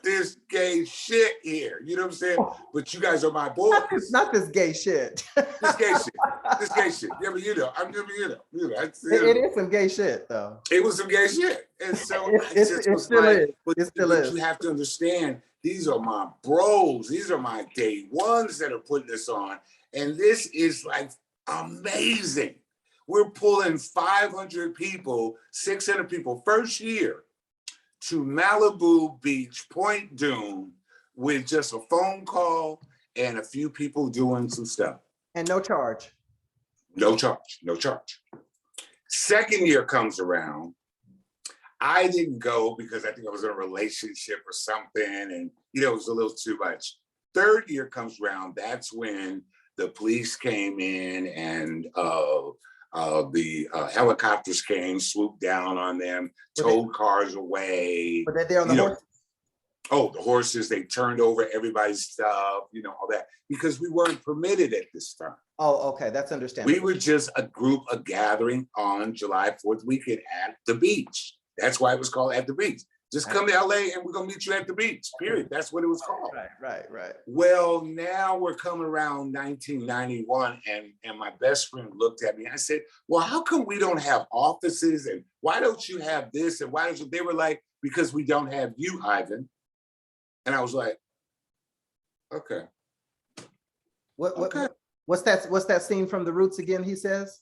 this gay shit here. You know what I'm saying? But you guys are my boys. Not this gay shit. This gay shit. This gay shit. Yeah, but you know, I'm just, It is some gay shit though. It was some gay shit. And so it still is. It still is. You have to understand, these are my bros. These are my day ones that are putting this on. And this is like amazing. We're pulling 500 people, 600 people first year to Malibu Beach, Point Dume, with just a phone call and a few people doing some stuff. And no charge. No charge, no charge. Second year comes around. I didn't go because I think I was in a relationship or something, and you know, it was a little too much. Third year comes around. That's when the police came in and the helicopters came, swooped down on them, towed cars away. Were they there on the horses? Oh, the horses, they turned over everybody's stuff, you know, all that, because we weren't permitted at this time. Oh, okay, that's understandable. We were just a group, a gathering on July 4th weekend at the beach. That's why it was called At the Beach. Just come to LA and we're gonna meet you at the beach, period. That's what it was called. Right. Well, now we're coming around 1991, and my best friend looked at me. I said, well, how come we don't have offices, and why don't you have this, and why don't you? They were like, because we don't have you, Ivan. And I was like, okay. What's that scene from The Roots again, he says?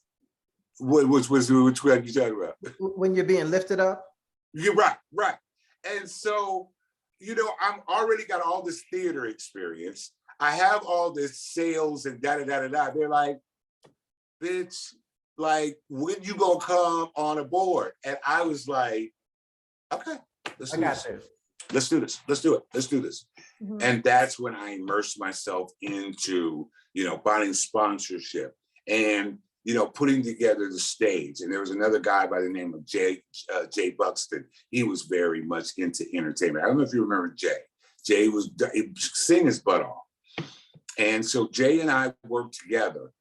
Which one you talking about? When you're being lifted up? You're right. And so, you know, I'm already got all this theater experience. I have all this sales and da-da-da-da-da. They're like, bitch, like, when you gonna come on a board? And I was like, okay, let's do this. Let's do it. Mm-hmm. And that's when I immersed myself into, you know, finding sponsorship and, you know, putting together the stage. And there was another guy by the name of Jay Buxton. He was very much into entertainment. I don't know if you remember Jay. Jay was sing his butt off. And so Jay and I worked together.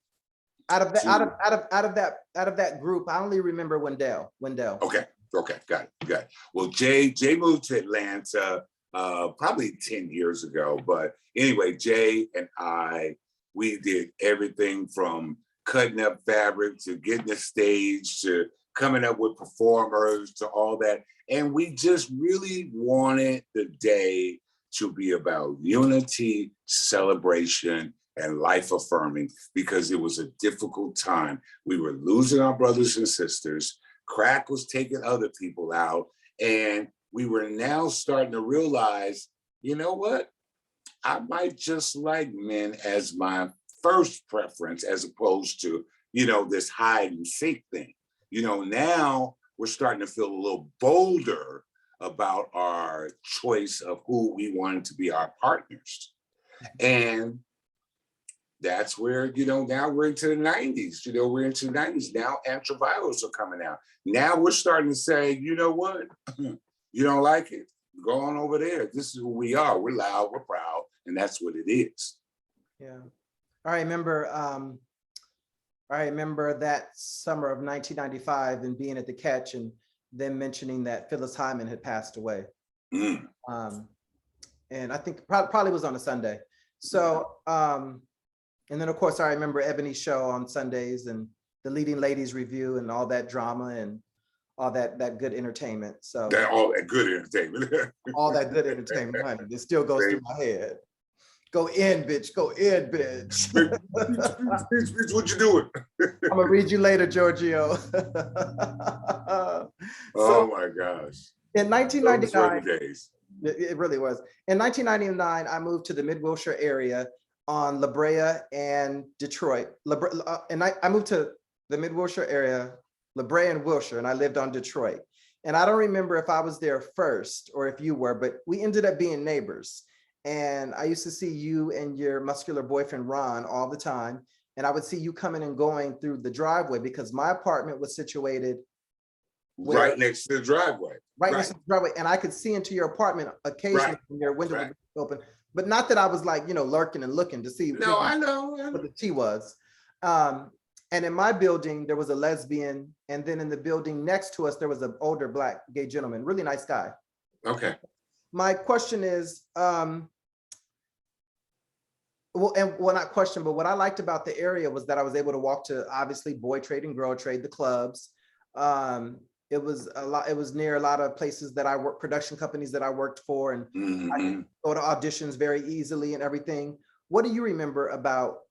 Out of that group, I only remember Wendell. Okay, got it. Well, Jay moved to Atlanta probably 10 years ago. But anyway, Jay and I, we did everything from cutting up fabric to getting a stage to coming up with performers to all that. And we just really wanted the day to be about unity, celebration, and life affirming, because it was a difficult time. We were losing our brothers and sisters. Crack was taking other people out. And we were now starting to realize, you know what? I might just like men as my first preference, as opposed to, you know, this hide and seek thing. You know, now we're starting to feel a little bolder about our choice of who we wanted to be our partners. And that's where, you know, now we're into the 90s. You know, we're into the 90s. Now antivirals are coming out. Now we're starting to say, you know what? You don't like it? Go on over there. This is who we are. We're loud, we're proud, and that's what it is. Yeah. I remember that summer of 1995 and being at the Catch and them mentioning that Phyllis Hyman had passed away. And I think probably was on a Sunday. So, and then of course I remember Ebony's show on Sundays and the Leading Ladies Review and all that drama and all that good entertainment. So all that good entertainment. All that good entertainment, honey. It still goes through my head. Go in, bitch. Go in, bitch. Bitch, what you doing? I'm gonna read you later, Giorgio. Oh my gosh. In 1999, days. It really was. In 1999, I moved to the Mid-Wilshire area on La Brea and Detroit. And I moved to the Mid-Wilshire area, La Brea and Wilshire, and I lived on Detroit. And I don't remember if I was there first or if you were, but we ended up being neighbors. And I used to see you and your muscular boyfriend, Ron, all the time. And I would see you coming and going through the driveway because my apartment was situated right next to the driveway. Right next to the driveway. And I could see into your apartment occasionally when your window was open. But not that I was like, you know, lurking and looking to see I know what the tea was. And in my building, there was a lesbian. And then in the building next to us, there was an older Black gay gentleman, really nice guy. Okay. My question is, well, not question, but what I liked about the area was that I was able to walk to obviously Boy Trade and Girl Trade, the clubs. It was near a lot of places that I work, production companies that I worked for, and I could go to auditions very easily and everything. What do you remember about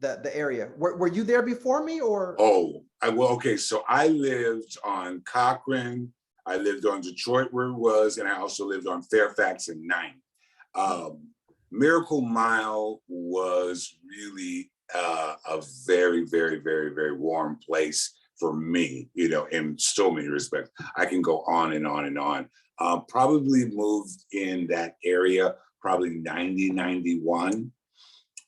the area? Were you there before me or? Oh, okay. So I lived on Cochran. I lived on Detroit where it was, and I also lived on Fairfax and 9th. Miraclemile was really a very, very, very, very warm place for me, you know, in so many respects. I can go on and on and on. Probably moved in that area, probably 90, 91.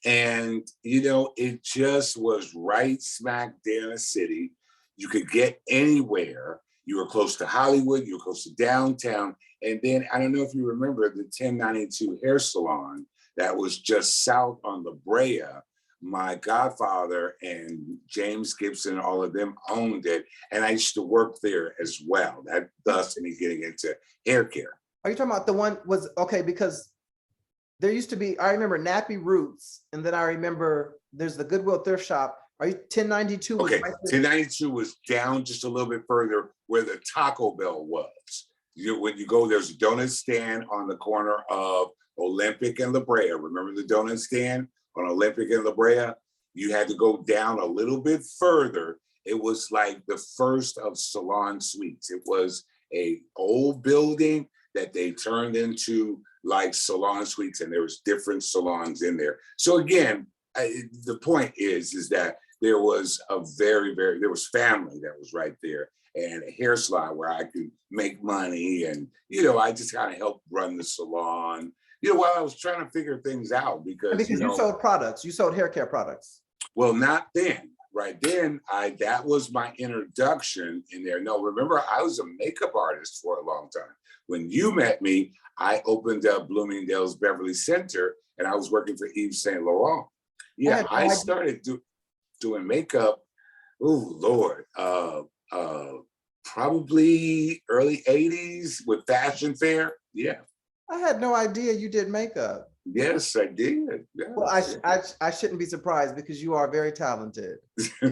And, you know, it just was right smack there in the city. You could get anywhere. You were close to Hollywood, you were close to downtown. And then, I don't know if you remember the 1092 hair salon that was just south on La Brea. My godfather and James Gibson, all of them owned it. And I used to work there as well. That thus me getting into hair care. Are you talking about the one was, okay, because there used to be, I remember Nappy Roots, and then I remember there's the Goodwill Thrift Shop. Are you 1092? Okay, 1092 was down just a little bit further where the Taco Bell was. When you go, there's a donut stand on the corner of Olympic and La Brea. Remember the donut stand on Olympic and La Brea? You had to go down a little bit further. It was like the first of Salon Suites. It was a old building that they turned into like salon suites, and there was different salons in there. So again, the point is that there was there was family that was right there, and a hair salon where I could make money, and you know, I just kind of helped run the salon. You know, while I was trying to figure things out because you sold products, you sold hair care products. Well, not then. Right then, that was my introduction in there. No, remember, I was a makeup artist for a long time. When you met me, I opened up Bloomingdale's Beverly Center, and I was working for Yves Saint Laurent. Yeah, I started doing makeup. Oh Lord, probably early '80s with Fashion Fair. Yeah, I had no idea you did makeup. Yes, I did. Yes. Well, I shouldn't be surprised because you are very talented.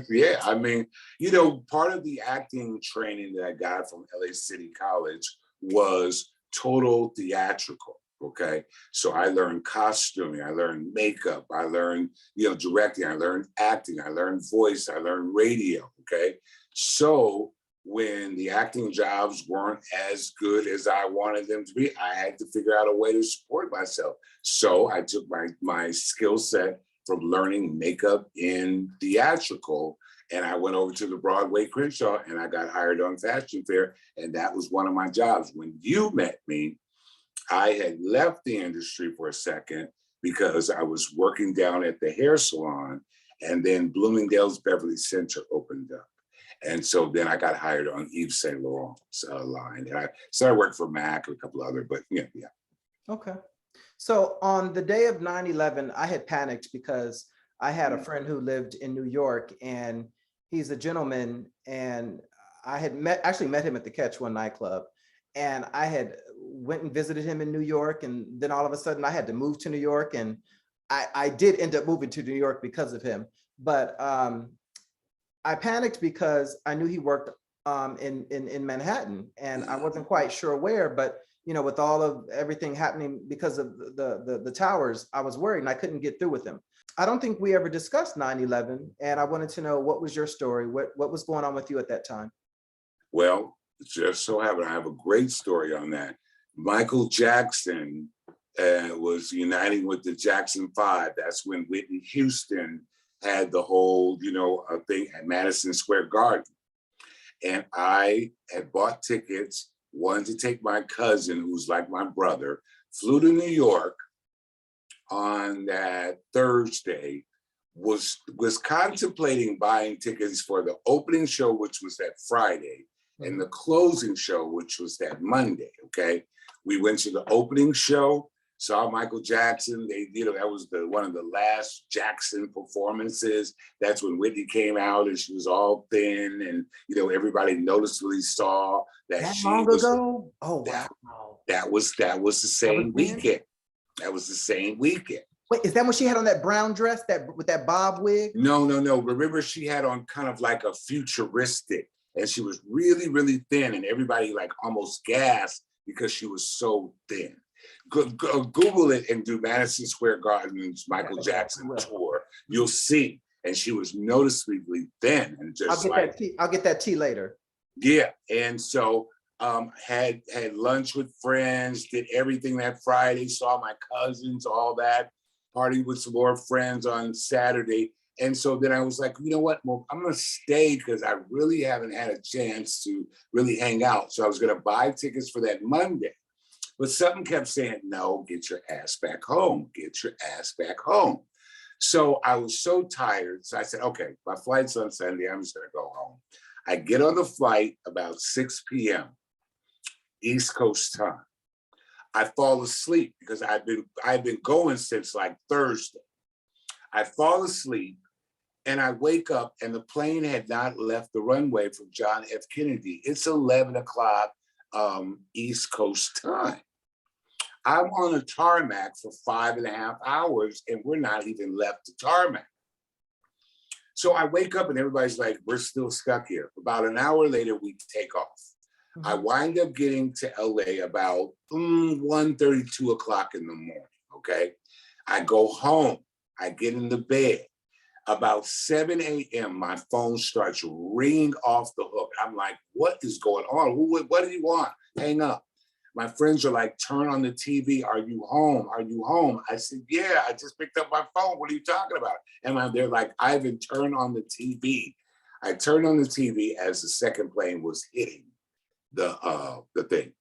Yeah, I mean, you know, part of the acting training that I got from LA City College was total theatrical. Okay, so I learned costuming, I learned makeup, I learned, you know, directing, I learned acting, I learned voice, I learned radio. Okay, so when the acting jobs weren't as good as I wanted them to be, I had to figure out a way to support myself. So I took my skill set from learning makeup in theatrical, and I went over to the Broadway Crenshaw, and I got hired on Fashion Fair, and that was one of my jobs. When you met me, I had left the industry for a second because I was working down at the hair salon, and then Bloomingdale's Beverly Center opened up. And so then I got hired on Yves Saint Laurent's line. And I started working for MAC and a couple other, but yeah. Okay. So on the day of 9/11, I had panicked because I had a friend who lived in New York, and he's a gentleman, and I had actually met him at the Catchone nightclub, and I had went and visited him in New York, and then all of a sudden I had to move to New York, and I did end up moving to New York because of him. But I panicked because I knew he worked in Manhattan, and I wasn't quite sure where, but you know, with all of everything happening because of the towers, I was worried and I couldn't get through with him. I don't think we ever discussed 9/11, and I wanted to know, what was your story? What was going on with you at that time? Well, just so happened, I have a great story on that. Michael Jackson was uniting with the Jackson 5. That's when Whitney Houston had the whole, you know, thing at Madison Square Garden. And I had bought tickets, wanted to take my cousin, who's like my brother, flew to New York on that Thursday, was contemplating buying tickets for the opening show, which was that Friday, and the closing show, which was that Monday, okay? We went to the opening show, saw Michael Jackson. That was one of the last Jackson performances. That's when Whitney came out and she was all thin, and everybody noticeably saw that she long was ago. Oh wow. That was the same weekend. That was the same weekend. Wait, is that when she had on that brown dress with that bob wig? No. Remember, she had on kind of like a futuristic, and she was really, really thin, and everybody like almost gasped because she was so thin. Google it and do Madison Square Garden's Michael Jackson tour. You'll see. And she was noticeably thin and just I'll get that tea later. Yeah. And so had lunch with friends, did everything that Friday, saw my cousins, all that, partied with some more friends on Saturday. And so then I was like, you know what? Well, I'm going to stay because I really haven't had a chance to really hang out. So I was going to buy tickets for that Monday. But something kept saying, no, get your ass back home. Get your ass back home. So I was so tired. So I said, okay, my flight's on Sunday. I'm just going to go home. I get on the flight about 6 p.m. East Coast time. I fall asleep because I've been going since like Thursday. I fall asleep and I wake up and the plane had not left the runway from John F. Kennedy. It's 11 o'clock East Coast time. I'm on a tarmac for 5.5 hours and we're not even left the tarmac. So I wake up and everybody's like, we're still stuck here. About an hour later, we take off. Mm-hmm. I wind up getting to LA about 1:30, 2 o'clock in the morning, okay? I go home, I get in the bed. About 7 a.m., my phone starts ringing off the hook. I'm like, what is going on? What do you want? Hang up. My friends are like, turn on the TV. Are you home? Are you home? I said, yeah, I just picked up my phone. What are you talking about? And they're like, Ivan, turn on the TV. I turned on the TV as the second plane was hitting the thing.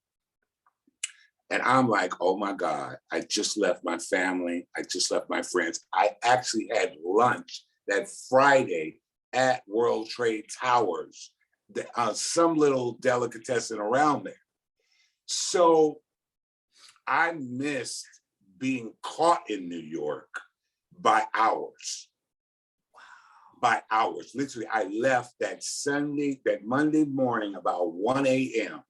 And I'm like, oh my God, I just left my family. I just left my friends. I actually had lunch that Friday at World Trade Towers, some little delicatessen around there. So I missed being caught in New York by hours. Wow. By hours. Literally, I left that Monday morning about 1 a.m.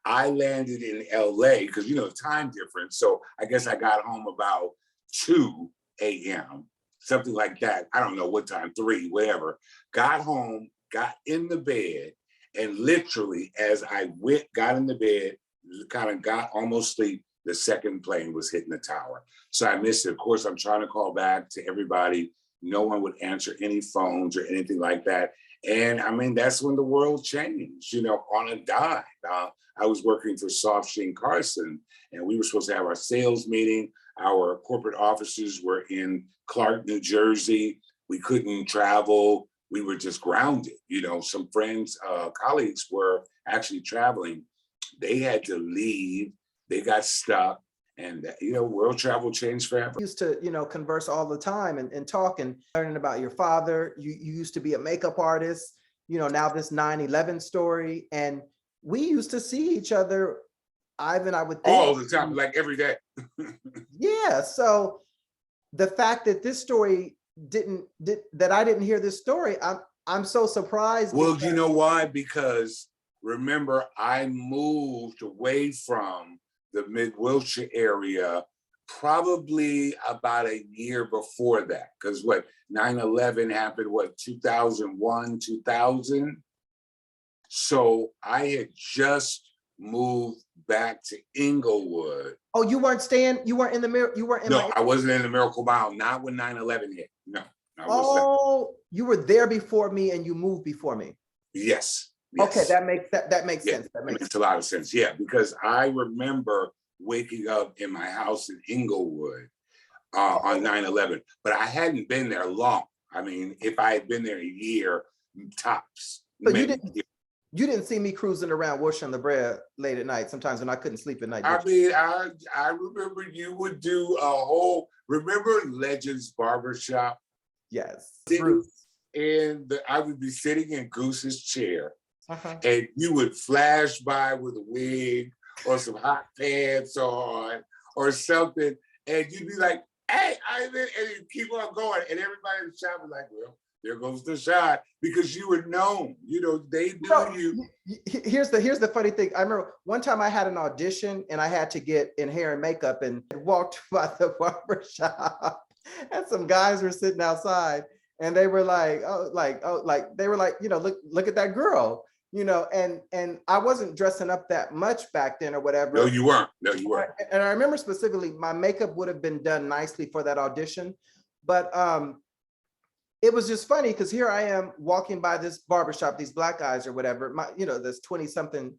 I landed in LA because, time difference. So I guess I got home about 2 a.m., something like that. I don't know what time, 3, whatever. Got home, got in the bed, and literally as I got in the bed, kind of got almost asleep, the second plane was hitting the tower. So I missed it. Of course, I'm trying to call back to everybody. No one would answer any phones or anything like that. And I mean, that's when the world changed, on a dime. I was working for Softsheen Carson, and we were supposed to have our sales meeting. Our corporate offices were in Clark, New Jersey. We couldn't travel. We were just grounded. Some friends, colleagues were actually traveling. They had to leave. They got stuck. And, world travel changed forever. We used to, converse all the time and talk and learning about your father. You used to be a makeup artist, now this 9/11 story. And we used to see each other, Ivan, I would think. All the time, like every day. Yeah. So the fact that this story that I didn't hear this story, I'm so surprised. Well, you know why? Because remember, I moved away from the Mid-Wilshire area probably about a year before that. Because 9/11 happened, 2001, 2000? So I had just moved back to Inglewood. Oh, you weren't staying, you weren't in the mirror, you weren't in No, I wasn't in the Miracle-Mile, not when 9/11 hit. No. Oh, you were there before me and you moved before me. Yes. Okay, that makes sense. That makes a lot of sense. Yeah, because I remember waking up in my house in Inglewood on 9/11, but I hadn't been there long. I mean, if I had been there a year, tops. So you didn't see me cruising around washing the bread late at night, sometimes when I couldn't sleep at night. I mean, I remember you would do a whole, remember Legends Barbershop? Yes. I would be sitting in Goose's chair, Uh-huh. and you would flash by with a wig or some hot pants on or something, and you'd be like, "Hey, Ivan," and you'd keep on going, and everybody in the shop was like, "Well, there goes the shot," because you were known. You know, they knew you. Here's the funny thing. I remember one time I had an audition and I had to get in hair and makeup and walked by the barber shop, and some guys were sitting outside and they were like, they were like, you know, look at that girl, you know, and I wasn't dressing up that much back then or whatever. No, you weren't. No, you weren't. And I remember specifically my makeup would have been done nicely for that audition, but it was just funny because here I am walking by this barbershop, these black guys or whatever, you know, that's 22,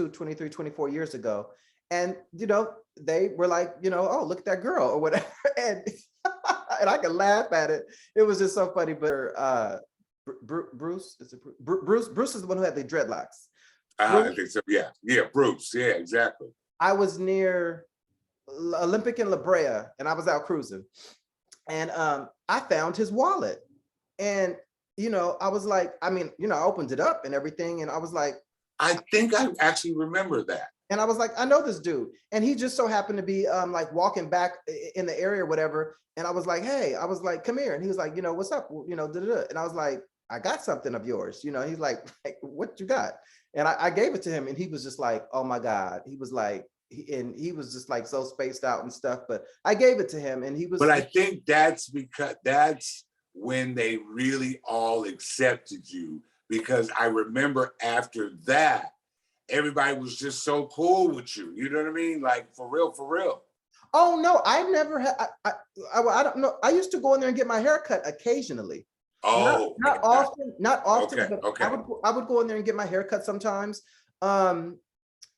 23, 24 years ago. And, you know, they were like, you know, oh, look at that girl or whatever. And, and I could laugh at it. It was just so funny. But Bruce is the one who had the dreadlocks. I think so. Yeah. Yeah. Bruce. Yeah, exactly. I was near Olympic and La Brea and I was out cruising. And I found his wallet, and you know, I was like, I mean, you know, I opened it up and everything, and I was like, I think I actually remember that. And I was like, I know this dude, and he just so happened to be like walking back in the area or whatever, and I was like, hey, I was like, come here, and he was like, you know, what's up, you know, and I was like, I got something of yours, you know. He's like what you got? And I gave it to him, and he was just like, oh my God, he was like. And he was just like so spaced out and stuff, but I gave it to him and he was. But I think that's because that's when they really all accepted you, because I remember after that, everybody was just so cool with you. You know what I mean? Like for real, for real. Oh no, I never had, I don't know. I used to go in there and get my hair cut occasionally. Oh, not often, okay, but okay. I would go in there and get my hair cut sometimes.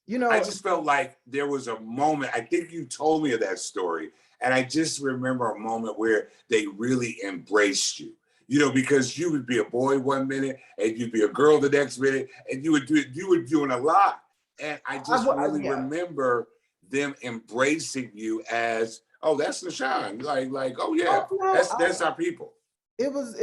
You know, I just felt like there was a moment, I think you told me of that story, and I just remember a moment where they really embraced you, you know, because you would be a boy one minute and you'd be a girl the next minute, and you were doing a lot. And I just really remember them embracing you as, oh, that's Nahshon, like, oh yeah, that's our people. It was.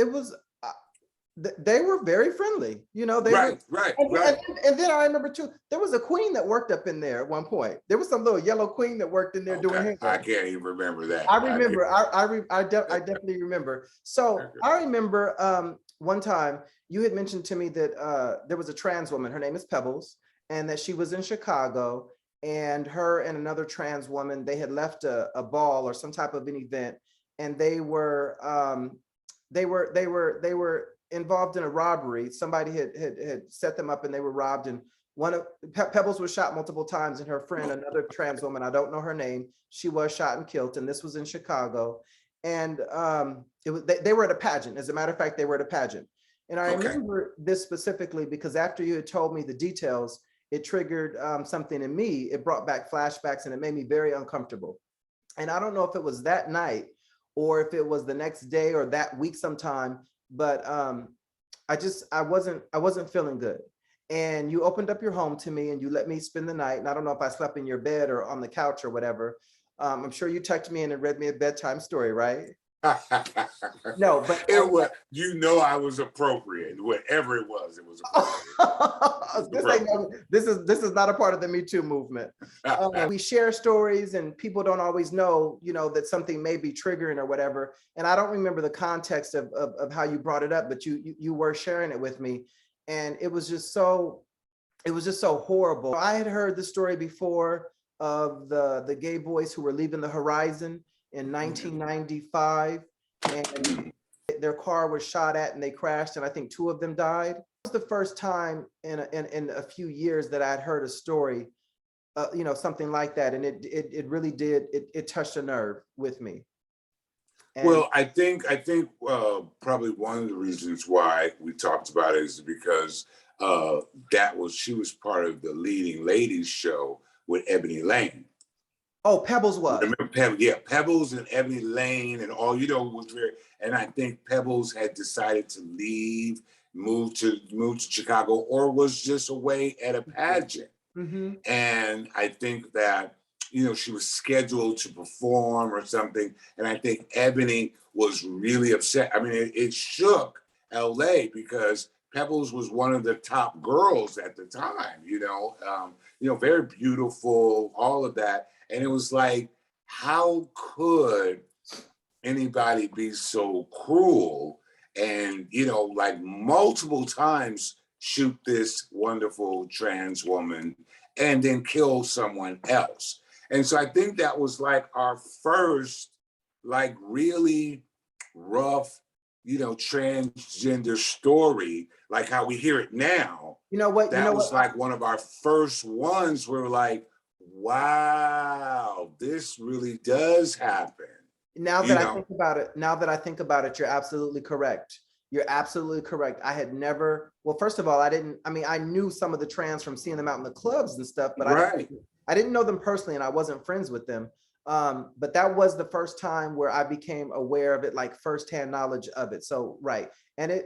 They were very friendly, you know. Right. And then I remember too, there was a queen that worked up in there at one point. There was some little yellow queen that worked in there doing hair. I can't even remember that. I remember. I definitely remember. So I remember one time you had mentioned to me that there was a trans woman. Her name is Pebbles, and that she was in Chicago. And her and another trans woman, they had left a ball or some type of an event, and they were involved in a robbery. Somebody had set them up and they were robbed, and one of Pebbles was shot multiple times, and her friend, another trans woman, I don't know her name, she was shot and killed, and this was in Chicago. And they were at a pageant. As a matter of fact, they were at a pageant. And I remember this specifically because after you had told me the details, it triggered something in me. It brought back flashbacks and it made me very uncomfortable. And I don't know if it was that night or if it was the next day or that week sometime, but I wasn't feeling good. And you opened up your home to me and you let me spend the night. And I don't know if I slept in your bed or on the couch or whatever. I'm sure you tucked me in and read me a bedtime story, right? No, but it was, you know, I was appropriate. Whatever it was appropriate. This is not a part of the Me Too movement. We share stories and people don't always know, you know, that something may be triggering or whatever. And I don't remember the context of how you brought it up, but you were sharing it with me. And it was just so horrible. I had heard the story before of the gay boys who were leaving the horizon in 1995, and their car was shot at and they crashed, and I think 2 of them died. It was the first time in a few years that I'd heard a story, you know, something like that, and it really did, it touched a nerve with me. And well, I think probably one of the reasons why we talked about it is because she was part of the Leading Ladies show with Ebony Lane. Oh, Pebbles was. Remember Pebbles? Yeah, Pebbles and Ebony Lane and all, was very, and I think Pebbles had decided to leave, move to Chicago, or was just away at a pageant. Mm-hmm. And I think that, she was scheduled to perform or something. And I think Ebony was really upset. I mean, it shook LA because Pebbles was one of the top girls at the time, very beautiful, all of that. And it was like, how could anybody be so cruel and, like multiple times shoot this wonderful trans woman and then kill someone else? And so I think that was like our first, like really rough, transgender story, like how we hear it now. You know what? That was like one of our first ones where we're like, wow, this really does happen. Now that I think about it, you're absolutely correct. You're absolutely correct. I had never, well, first of all, I knew some of the trans from seeing them out in the clubs and stuff, but I didn't know them personally and I wasn't friends with them. But that was the first time where I became aware of it, like firsthand knowledge of it. So, right. And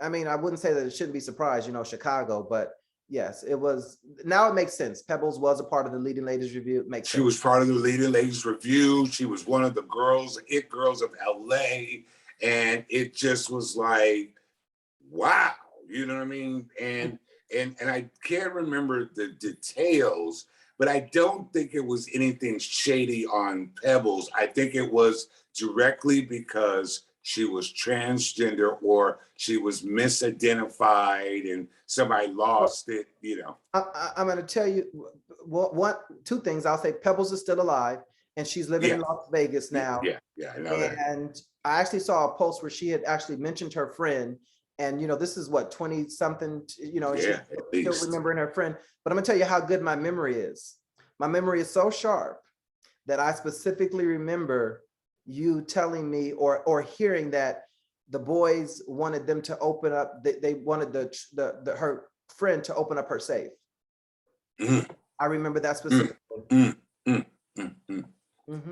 I mean, I wouldn't say that it shouldn't be surprised, Chicago, but yes, it was. Now it makes sense. Pebbles was a part of the Leading Ladies Review. It makes sense. She was part of the Leading Ladies Review. She was one of the it girls of LA. And it just was like, wow, you know what I mean? And I can't remember the details, but I don't think it was anything shady on Pebbles. I think it was directly because she was transgender or she was misidentified and somebody lost it, I'm going to tell you two things. I'll say Pebbles is still alive and she's living in Las Vegas now. Yeah, I know that. And I actually saw a post where she had actually mentioned her friend. And, this is what, 20 something, and she's still remembering her friend. But I'm gonna tell you how good my memory is. My memory is so sharp that I specifically remember you telling me or hearing that the boys wanted them to open up, they wanted her friend to open up her safe. I remember that specifically.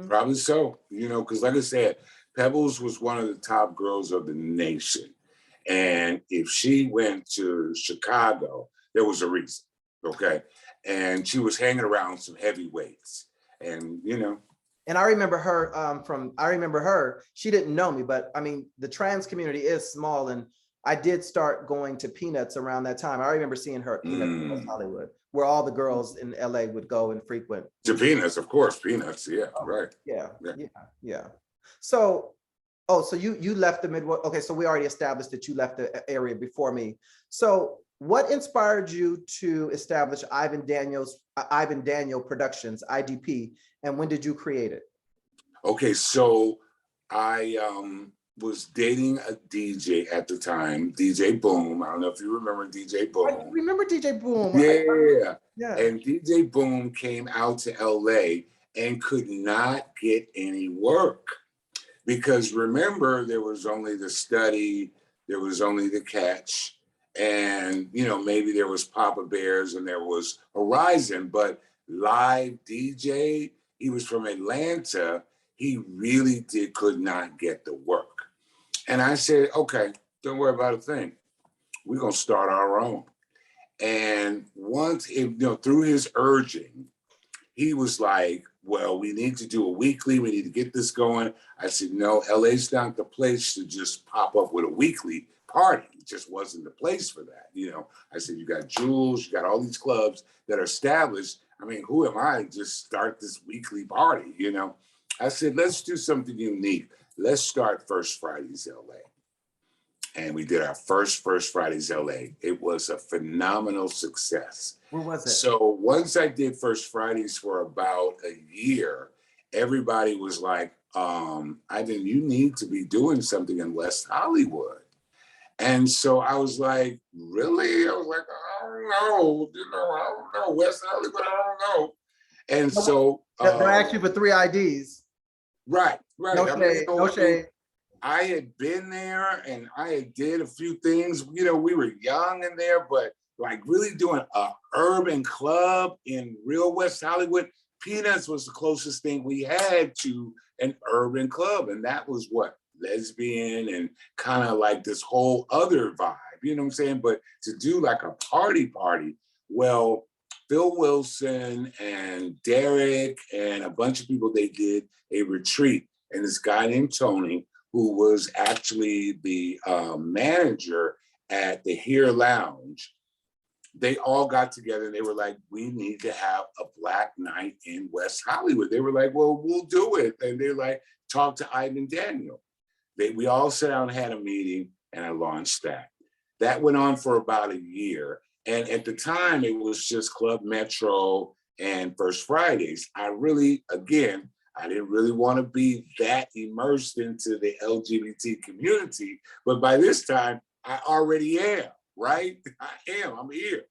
Probably so, because like I said, Pebbles was one of the top girls of the nation. And if she went to Chicago, there was a reason, okay? And she was hanging around some heavyweights and, And I remember her, she didn't know me, but I mean, the trans community is small and I did start going to Peanuts around that time. I remember seeing her at Peanuts in West Hollywood, where all the girls in LA would go and frequent. To Peanuts, of course, Peanuts, yeah, right. Yeah. So, so you left the Midwest. Okay, so we already established that you left the area before me. So what inspired you to establish Ivandaniel Productions, IDP, and when did you create it? Okay, so I was dating a DJ at the time, DJ Boom. I don't know if you remember DJ Boom. I remember DJ Boom. Yeah. And DJ Boom came out to LA and could not get any work. Because remember, there was only the Study, there was only the Catch, and maybe there was Papa Bears and there was Horizon, but live DJ, he was from Atlanta, he really could not get the work. And I said, okay, don't worry about a thing. We're gonna start our own. And once, through his urging, he was like, well, we need to do a weekly. We need to get this going. I said, no, LA's not the place to just pop up with a weekly party. It just wasn't the place for that. I said, you got Jules, you got all these clubs that are established. I mean, who am I to just start this weekly party? I said, let's do something unique. Let's start FirstFridayzLA. And we did our first FirstFridayzLA. It was a phenomenal success. Where was it? So once I did First Fridays for about a year, everybody was like, Ivan, you need to be doing something in West Hollywood. And so I was like, really? I was like, I don't know. I don't know. West Hollywood, I don't know. And so they're actually for 3 IDs. Right. No shade. I had been there and I had did a few things. We were young in there, but like really doing a urban club in real West Hollywood, Peanuts was the closest thing we had to an urban club. And that was what? Lesbian and kind of like this whole other vibe, you know what I'm saying? But to do like a party, well, Phil Wilson and Derek and a bunch of people, they did a retreat. And this guy named Tony, who was actually the manager at the Here Lounge, they all got together and they were like, we need to have a Black night in West Hollywood. They were like, well, we'll do it. And they're like, talk to ivandaniel. We all sat down and had a meeting, and I launched that. That went on for about a year. And at the time, it was just Club Metro and First Fridays. I didn't really want to be that immersed into the LGBT community. But by this time, I already am, right? I'm here.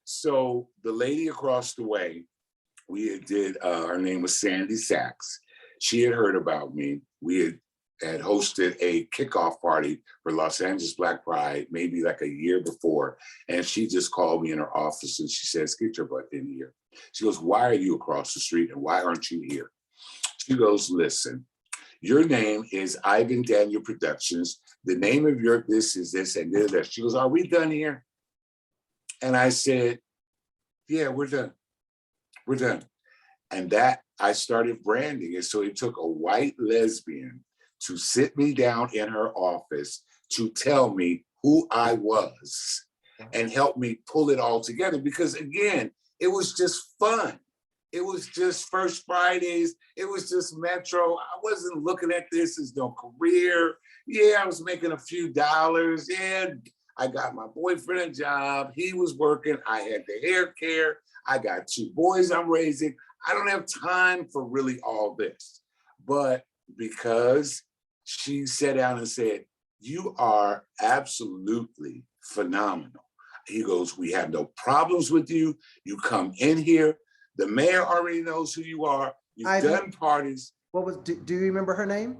So the lady across the way, her name was Sandy Sachs. She had heard about me. We had hosted a kickoff party for Los Angeles Black Pride, maybe like a year before. And she just called me in her office and she says, get your butt in here. She goes, why are you across the street and why aren't you here? She goes, listen, your name is ivandaniel Productions. The name of your this is this and this. She goes, are we done here? And I said, yeah, we're done. We're done. And that I started branding it. So it took a white lesbian to sit me down in her office to tell me who I was and help me pull it all together. Because again, it was just fun. It was just First Fridays. It was just Metro. I wasn't looking at this as no career. Yeah, I was making a few dollars. Yeah, I got my boyfriend a job. He was working. I had the hair care. I got 2 boys I'm raising. I don't have time for really all this. But because she sat down and said, you are absolutely phenomenal. He goes, we have no problems with you. You come in here. The mayor already knows who you are. You've done parties. Do you remember her name?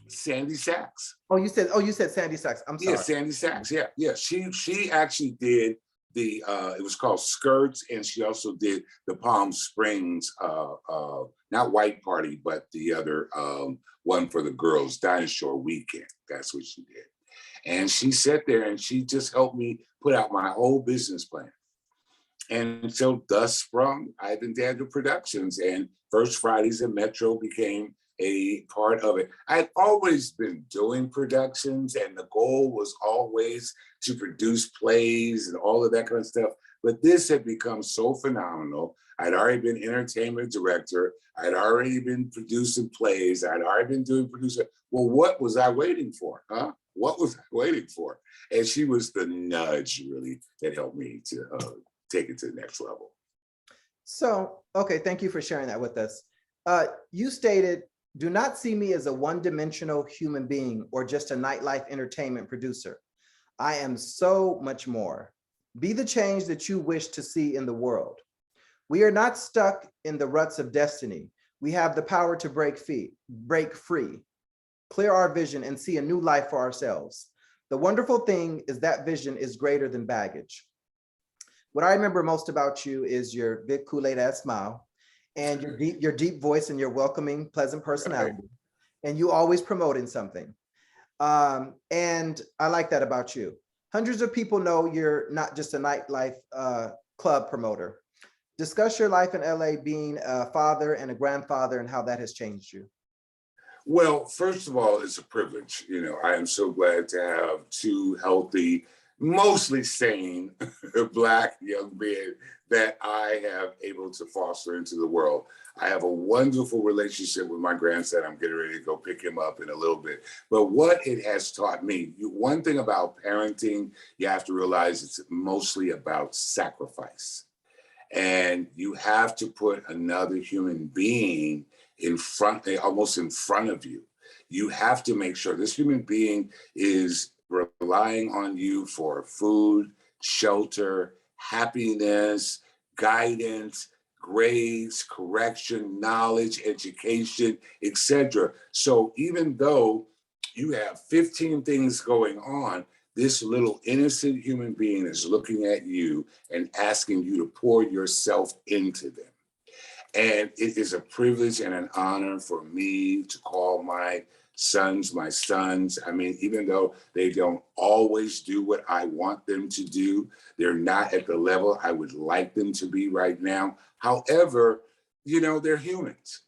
Sandy Sachs. You said Sandy Sachs. I'm sorry. Yeah, Sandy Sachs. Yeah. She actually did it was called Skirts, and she also did the Palm Springs, not white party, but the other one for the girls, Dinosaur Weekend. That's what she did. And she sat there and she just helped me put out my whole business plan. And so thus sprung ivandaniel Productions, and First Fridays and Metro became a part of it. I'd always been doing productions, and the goal was always to produce plays and all of that kind of stuff. But this had become so phenomenal. I'd already been entertainment director. I'd already been producing plays. I'd already been doing producer. Well, what was I waiting for, huh? What was I waiting for? And she was the nudge, really, that helped me to take it to the next level. So, okay, thank you for sharing that with us. You stated, do not see me as a one-dimensional human being or just a nightlife entertainment producer. I am so much more. Be the change that you wish to see in the world. We are not stuck in the ruts of destiny. We have the power to break free, clear our vision, and see a new life for ourselves. The wonderful thing is that vision is greater than baggage. What I remember most about you is your big Kool-Aid ass smile and your deep voice and your welcoming, pleasant personality. Right. And you always promoting something. And I like that about you. Hundreds of people know you're not just a nightlife club promoter. Discuss your life in LA being a father and a grandfather and how that has changed you. Well, first of all, it's a privilege. You know, I am so glad to have 2 healthy, mostly sane Black young men that I have able to foster into the world. I have a wonderful relationship with my grandson. I'm getting ready to go pick him up in a little bit. But what it has taught me, one thing about parenting, you have to realize it's mostly about sacrifice. And you have to put another human being in front, almost in front of you. You have to make sure this human being is relying on you for food, shelter, happiness, guidance, grades, correction, knowledge, education, etc. So even though you have 15 things going on, this little innocent human being is looking at you and asking you to pour yourself into them. And it is a privilege and an honor for me to call my sons my sons. I mean, even though they don't always do what I want them to do, they're not at the level I would like them to be right now. However, you know, they're humans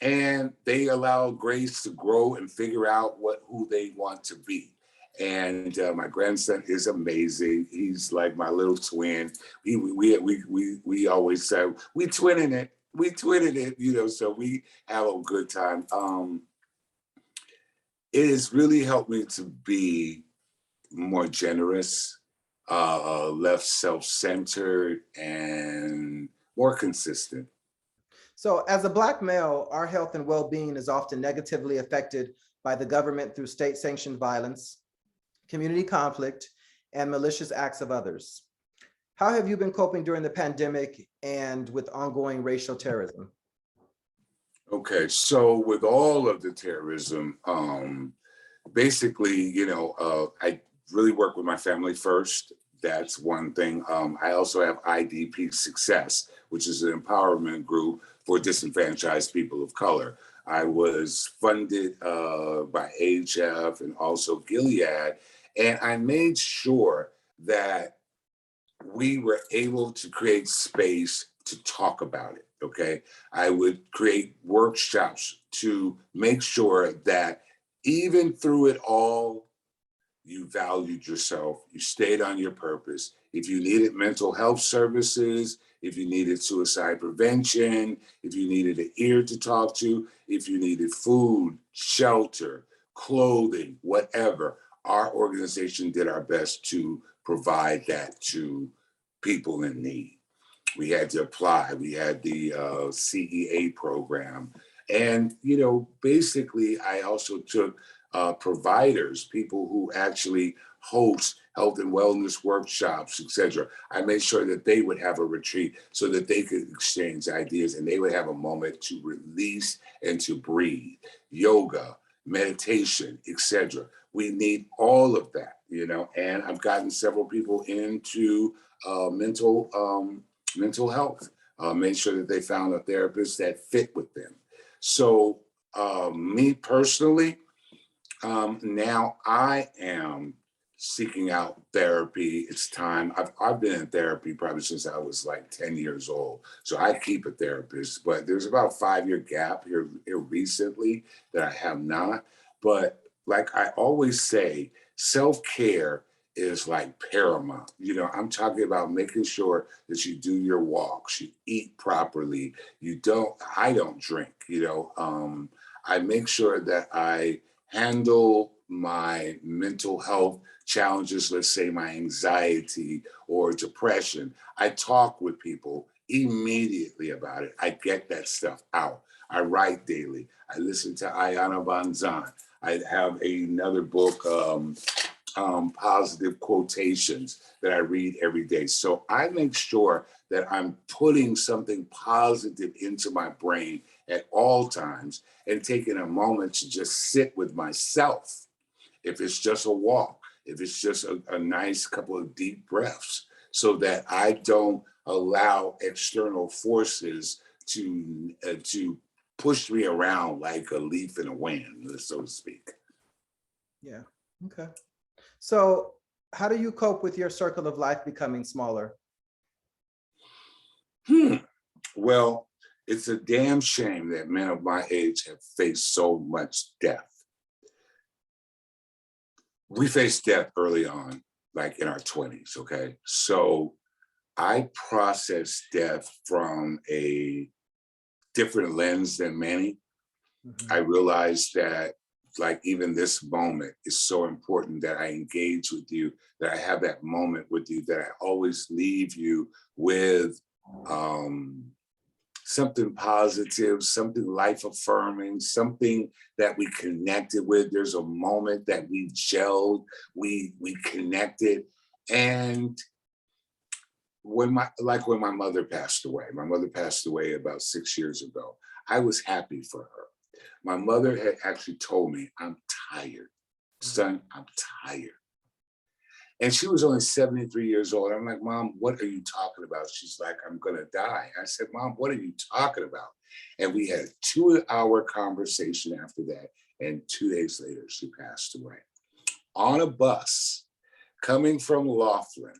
and they allow grace to grow and figure out who they want to be. And my grandson is amazing. He's like my little twin. We always say we twinning it. We twinning it, you know. So we have a good time. It has really helped me to be more generous, less self-centered, and more consistent. So as a Black male, our health and well-being is often negatively affected by the government through state-sanctioned violence, community conflict, and malicious acts of others. How have you been coping during the pandemic and with ongoing racial terrorism? Okay, so with all of the terrorism, basically, you know, I really work with my family first. That's one thing. I also have IDP Success, which is an empowerment group for disenfranchised people of color. I was funded by HF and also Gilead, and I made sure that we were able to create space to talk about it, okay? I would create workshops to make sure that even through it all, you valued yourself, you stayed on your purpose. If you needed mental health services, if you needed suicide prevention, if you needed an ear to talk to, if you needed food, shelter, clothing, whatever, our organization did our best to provide that to people in need. We had to apply. We had the CEA program. And, you know, basically, I also took providers, people who actually host health and wellness workshops, etc. I made sure that they would have a retreat so that they could exchange ideas and they would have a moment to release and to breathe. Yoga, meditation, etc. We need all of that, you know, and I've gotten several people into mental health, made sure that they found a therapist that fit with them. So me personally, now I am seeking out therapy. It's time. I've been in therapy probably since I was like 10 years old. So I keep a therapist, but there's about a 5-year gap here recently that I have not. But like I always say, self-care is like paramount. You know, I'm talking about making sure that you do your walks, you eat properly. I don't drink, you know. I make sure that I handle my mental health challenges, let's say my anxiety or depression. I talk with people immediately about it. I get that stuff out. I write daily. I listen to Ayana Van Zandt. I have another book, positive quotations that I read every day. So I make sure that I'm putting something positive into my brain at all times and taking a moment to just sit with myself. If it's just a walk, if it's just a nice couple of deep breaths, so that I don't allow external forces to push me around like a leaf in a wind, so to speak. Yeah, okay. So how do you cope with your circle of life becoming smaller? Well, it's a damn shame that men of my age have faced so much death. We faced death early on, like in our 20s, okay? So I process death from a different lens than many. I realized that like even this moment is so important that I engage with you, that I have that moment with you, that I always leave you with something positive, something life affirming, something that we connected with. There's a moment that we gelled, we connected. And when my mother passed away about 6 years ago, I was happy for her. My mother had actually told me, I'm tired, son, I'm tired. And she was only 73 years old. I'm like, Mom, what are you talking about? She's like, I'm gonna die. I said, Mom, what are you talking about? And we had a 2-hour conversation after that. And 2 days later, she passed away. On a bus coming from Laughlin,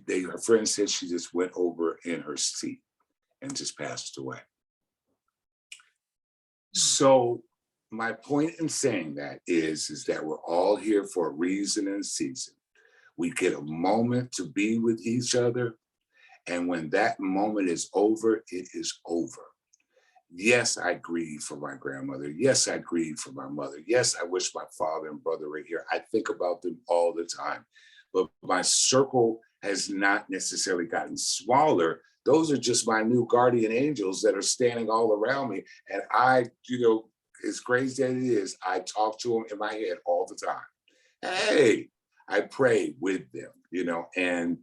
her friend said she just went over in her seat and just passed away. So my point in saying that is that we're all here for a reason and a season. We get a moment to be with each other. And when that moment is over, it is over. Yes, I grieve for my grandmother. Yes, I grieve for my mother. Yes, I wish my father and brother were here. I think about them all the time. But my circle has not necessarily gotten smaller. Those are just my new guardian angels that are standing all around me. And I, as crazy as it is, I talk to them in my head all the time. Hey, I pray with them, and,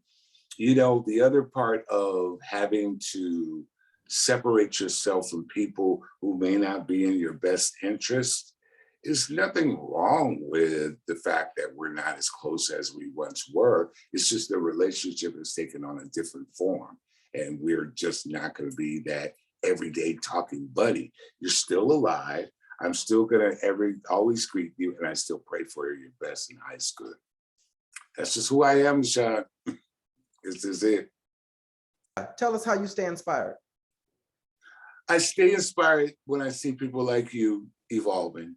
the other part of having to separate yourself from people who may not be in your best interest, is nothing wrong with the fact that we're not as close as we once were. It's just the relationship has taken on a different form. And we're just not going to be that everyday talking buddy. You're still alive. I'm still going to always greet you, and I still pray for your best and highest good. That's just who I am, Sean. This is it. Tell us how you stay inspired. I stay inspired when I see people like you evolving.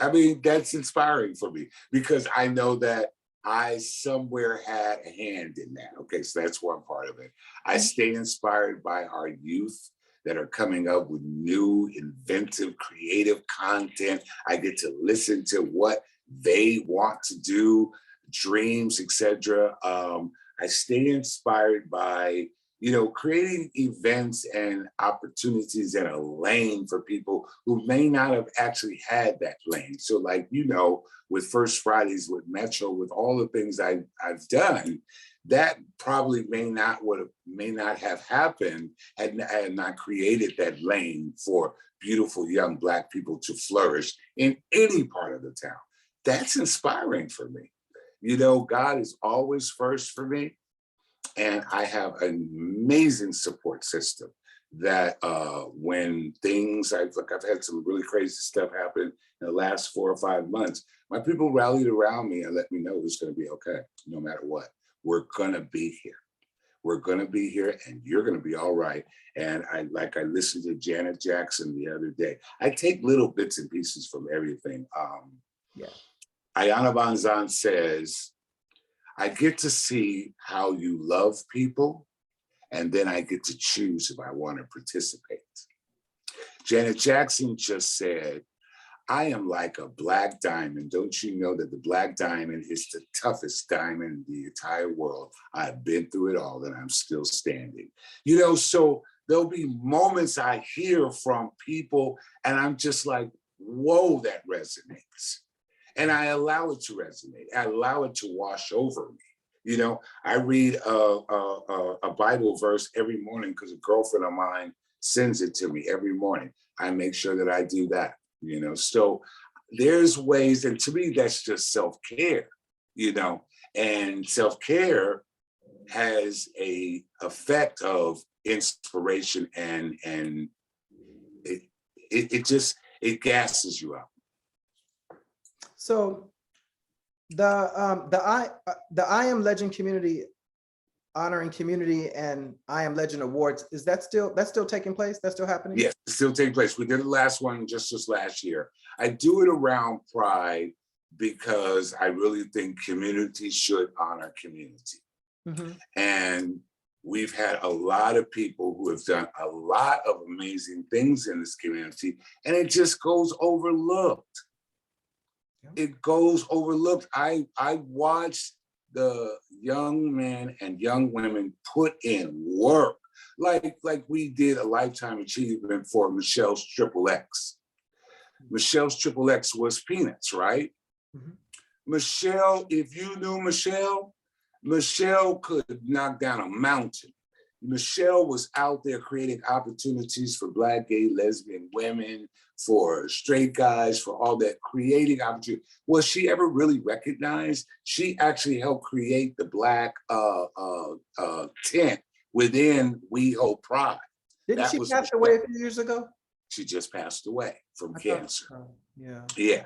I mean, that's inspiring for me because I know that I somewhere had a hand in that. Okay, so that's one part of it. I stay inspired by our youth that are coming up with new, inventive, creative content. I get to listen to what they want to do, dreams, etc. I stay inspired by, creating events and opportunities and a lane for people who may not have actually had that lane. So like, with First Fridays, with Metro, with all the things I've done, that probably may not have happened had I not created that lane for beautiful young Black people to flourish in any part of the town. That's inspiring for me. God is always first for me. And I have an amazing support system that when things, I've had some really crazy stuff happen in the last 4 or 5 months, my people rallied around me and let me know it's going to be okay, no matter what. We're going to be here. We're going to be here and you're going to be all right. And I listened to Janet Jackson the other day. I take little bits and pieces from everything. Ayana Banzan says, I get to see how you love people, and then I get to choose if I want to participate. Janet Jackson just said, I am like a black diamond. Don't you know that the black diamond is the toughest diamond in the entire world? I've been through it all and I'm still standing. So there'll be moments I hear from people and I'm just like, whoa, that resonates. And I allow it to resonate. I allow it to wash over me. I read a Bible verse every morning because a girlfriend of mine sends it to me every morning. I make sure that I do that, So there's ways, and to me, that's just self-care, and self-care has a effect of inspiration and it gasses you up. So the I Am Legend community honoring community and I Am Legend awards, is that's still taking place? That's still happening? Yes, it's still taking place. We did the last one just this last year. I do it around Pride because I really think community should honor community. Mm-hmm. And we've had a lot of people who have done a lot of amazing things in this community, and it just goes overlooked. It goes overlooked. I watched the young men and young women put in work, like we did a lifetime achievement for Michelle's XXX. Michelle's XXX was Peanuts, right? Mm-hmm. Michelle, if you knew Michelle could knock down a mountain. Michelle was out there creating opportunities for Black, gay, lesbian women, for straight guys, for all that, creating opportunity. Was she ever really recognized? She actually helped create the Black tent within We Hope Pride. Didn't That she was pass away a few years ago? She just passed away from I cancer. thought so. Yeah. Yeah.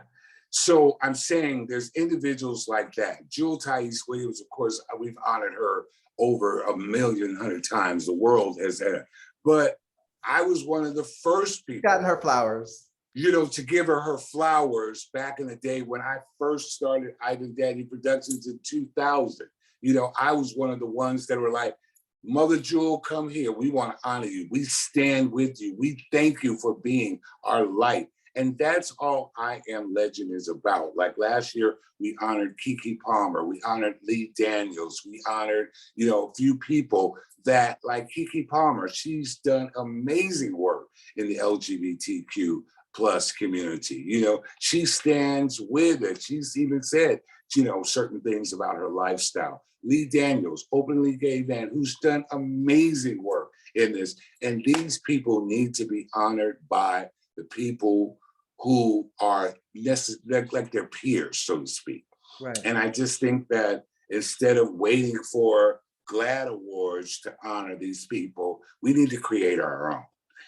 So I'm saying there's individuals like that. Jewel Thais Williams, of course, we've honored her over 1,100,000 times. The world has had. But I was one of the first people. Gotten her flowers. You know, to give her flowers back in the day when I first started Ivandaniel Productions in 2000. You know, I was one of the ones that were like, Mother Jewel, come here. We want to honor you. We stand with you. We thank you for being our light. And that's all I Am Legend is about. Like last year, we honored Keke Palmer. We honored Lee Daniels. We honored, you know, a few people that, like Keke Palmer, she's done amazing work in the LGBTQ plus community. You know, she stands with it. She's even said, you know, certain things about her lifestyle. Lee Daniels, openly gay man, who's done amazing work in this. And these people need to be honored by the people who are like their peers, so to speak. Right. And I just think that instead of waiting for GLAAD awards to honor these people, we need to create our own.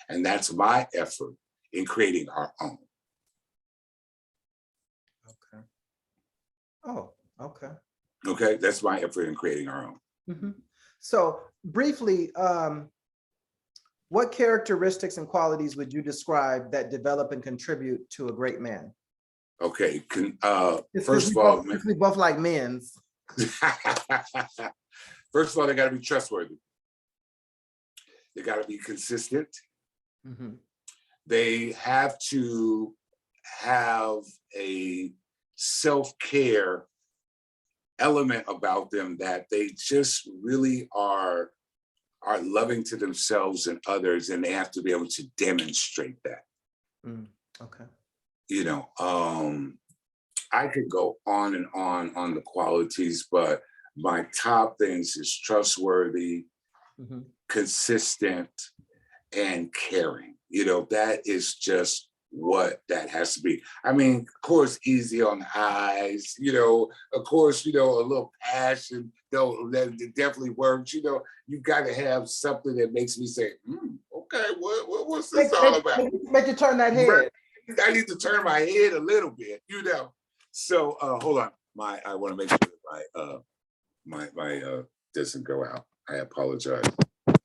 And that's my effort in creating our own. Okay. Oh, okay. Okay, that's my effort in creating our own. Mm-hmm. So briefly, what characteristics and qualities would you describe that develop and contribute to a great man? Okay, first of all, we both like men's. First of all, they got to be trustworthy. They got to be consistent. Mm-hmm. They have to have a self-care element about them, that they just really are loving to themselves and others, and they have to be able to demonstrate that. Okay. You know, I could go on and on the qualities, but my top things is trustworthy, Mm-hmm. consistent, and caring. You know, that is just what that has to be. I mean, of course, easy on the eyes, you know, of course, you know, a little passion, though, that definitely works. You know, you got to have something that makes me say, okay, what's this all about? Make you turn that head. I need to turn my head a little bit, you know. So hold on, I want to make sure that my doesn't go out. I apologize. Okay.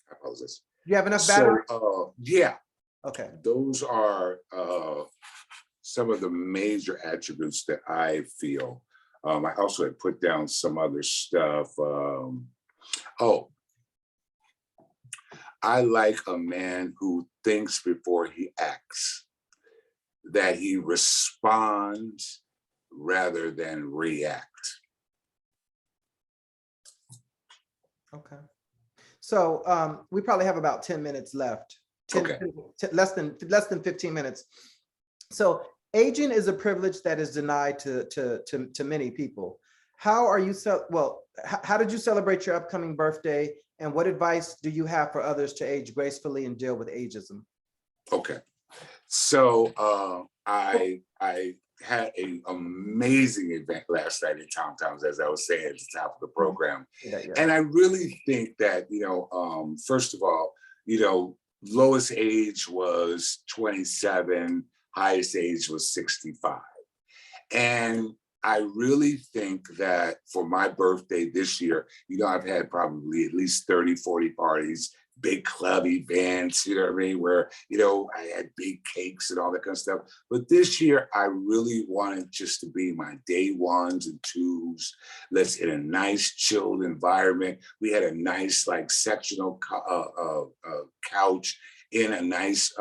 I apologize. You have enough battery? So yeah. Okay. Those are some of the major attributes that I feel. I also had put down some other stuff. I like a man who thinks before he acts, that he responds rather than react. Okay. So we probably have about 10 minutes left. Okay. Less than 15 minutes. So aging is a privilege that is denied to many people. How are you, how did you celebrate your upcoming birthday, and what advice do you have for others to age gracefully and deal with ageism? Okay. So I had an amazing event last night in Tom Tom's, as I was saying at the top of the program. Yeah. And I really think that, you know, first of all, you know, lowest age was 27, highest age was 65. And I really think that for my birthday this year, you know, I've had probably at least 30, 40 parties, big club events, you know what I mean, where, you know, I had big cakes and all that kind of stuff. But this year, I really wanted just to be my day ones and twos. Let's in a nice, chilled environment. We had a nice, like, sectional couch in a nice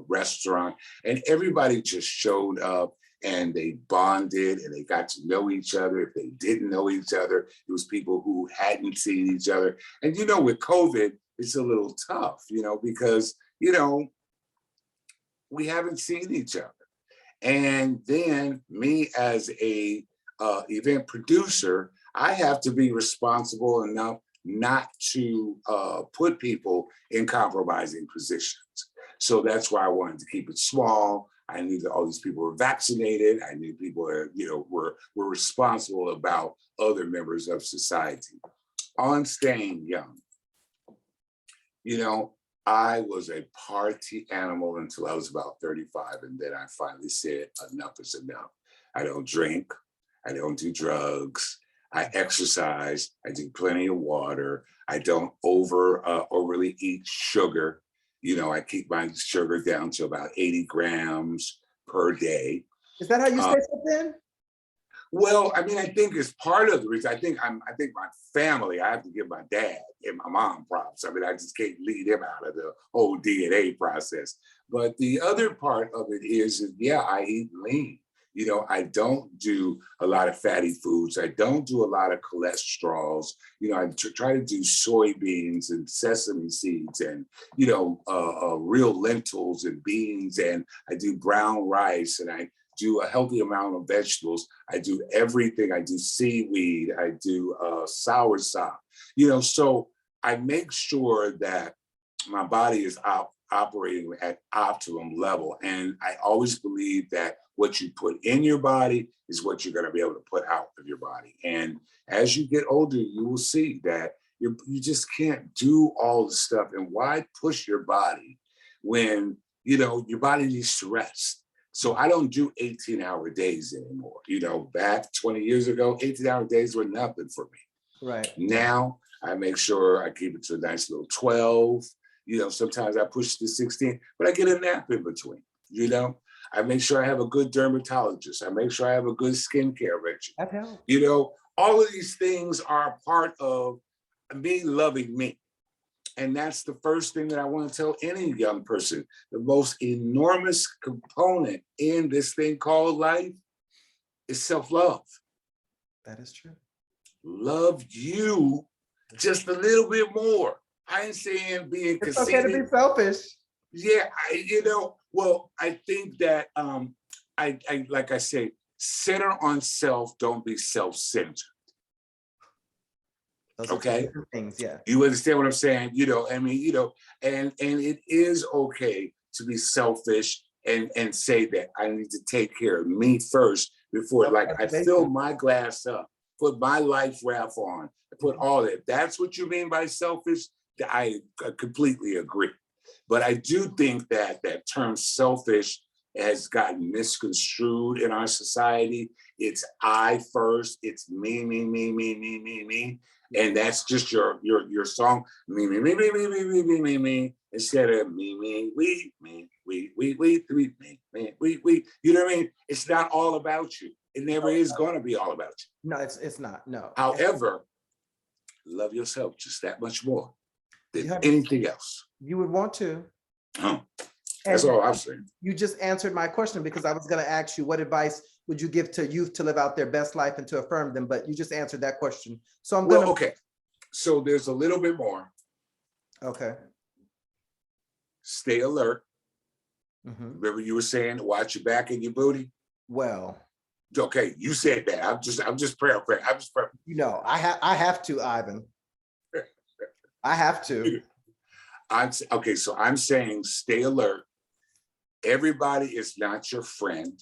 restaurant, and everybody just showed up. And they bonded and they got to know each other. If they didn't know each other, it was people who hadn't seen each other. And, you know, with COVID, it's a little tough, you know, because, you know, we haven't seen each other. And then me as a event producer, I have to be responsible enough not to put people in compromising positions. So that's why I wanted to keep it small. I knew that all these people were vaccinated. I knew people were responsible about other members of society. On staying young, I was a party animal until I was about 35. And then I finally said, enough is enough. I don't drink. I don't do drugs. I exercise. I drink plenty of water. I don't overly eat sugar. I keep my sugar down to about 80 grams per day. Is that how you stay so thin? Well, I mean, I think it's part of the reason. I think my family, I have to give my dad and my mom props. I mean, I just can't leave them out of the whole DNA process. But the other part of it is yeah, I eat lean. I don't do a lot of fatty foods. I don't do a lot of cholesterols. I try to do soybeans and sesame seeds and, real lentils and beans. And I do brown rice and I do a healthy amount of vegetables. I do everything. I do seaweed. I do soursop. So I make sure that my body is operating at optimum level. And I always believe that what you put in your body is what you're going to be able to put out of your body. And as you get older, you will see that you just can't do all the stuff. And why push your body when, your body needs to rest? So I don't do 18-hour days anymore. Back 20 years ago, 18-hour days were nothing for me. Right. Now I make sure I keep it to a nice little 12. Sometimes I push to 16, but I get a nap in between. I make sure I have a good dermatologist. I make sure I have a good skincare regimen. That helps. All of these things are part of me loving me. And that's the first thing that I want to tell any young person. The most enormous component in this thing called life is self-love. That is true. Love you just a little bit more. I ain't saying being conceited. It's okay to be selfish. Yeah, I think that I like I say, center on self, don't be self-centered. Those are okay, two things, yeah. You understand what I'm saying? And it is okay to be selfish and say that I need to take care of me first before, like, I fill my glass up, put my life raft on, put all that. If that's what you mean by selfish, I completely agree. But I do think that that term selfish has gotten misconstrued in our society. It's I first, it's me, me, me, me, me, me, me. And that's just your song, me, me, me, me, me, me, me, me, me, me, instead of me, me, we, me, we, me, me, we. You know what I mean? It's not all about you. It never is going to be all about you. No, it's not, no. However, love yourself just that much more than anything else. You would want to. That's all I'm saying. You just answered my question, because I was going to ask you, what advice would you give to youth to live out their best life and to affirm them? But you just answered that question. So I'm going to. Okay. So there's a little bit more. Okay. Stay alert. Remember you were saying, watch your back and your booty? Well. Okay, you said that. I'm just paraphrasing. I have to, Ivan. I have to. Okay, so I'm saying stay alert. Everybody is not your friend.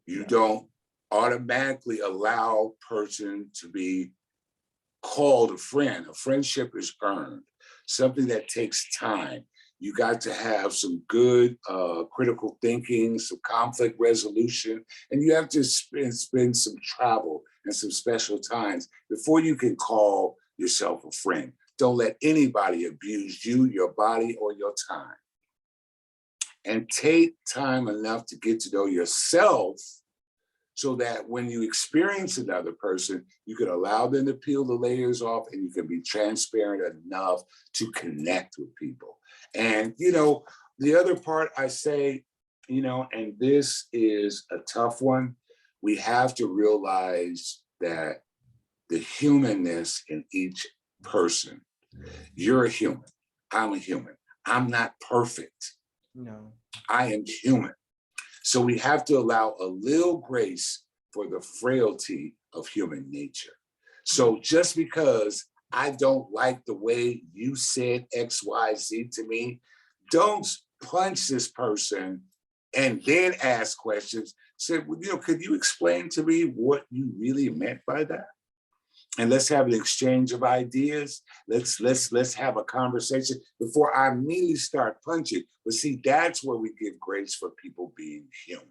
You don't automatically allow a person to be called a friend. A friendship is earned, something that takes time. You got to have some good critical thinking, some conflict resolution, and you have to spend some travel and some special times before you can call yourself a friend. Don't let anybody abuse you, your body, or your time. And take time enough to get to know yourself so that when you experience another person, you can allow them to peel the layers off and you can be transparent enough to connect with people. And, the other part I say, and this is a tough one, we have to realize that the humanness in each person. You're a human. I'm a human. I'm not perfect. No. I am human. So we have to allow a little grace for the frailty of human nature. So just because I don't like the way you said XYZ to me. Don't punch this person and then ask questions. Say, well, you know, could you explain to me what you really meant by that? And let's have an exchange of ideas. Let's have a conversation before I immediately start punching. But see, that's where we give grace for people being human.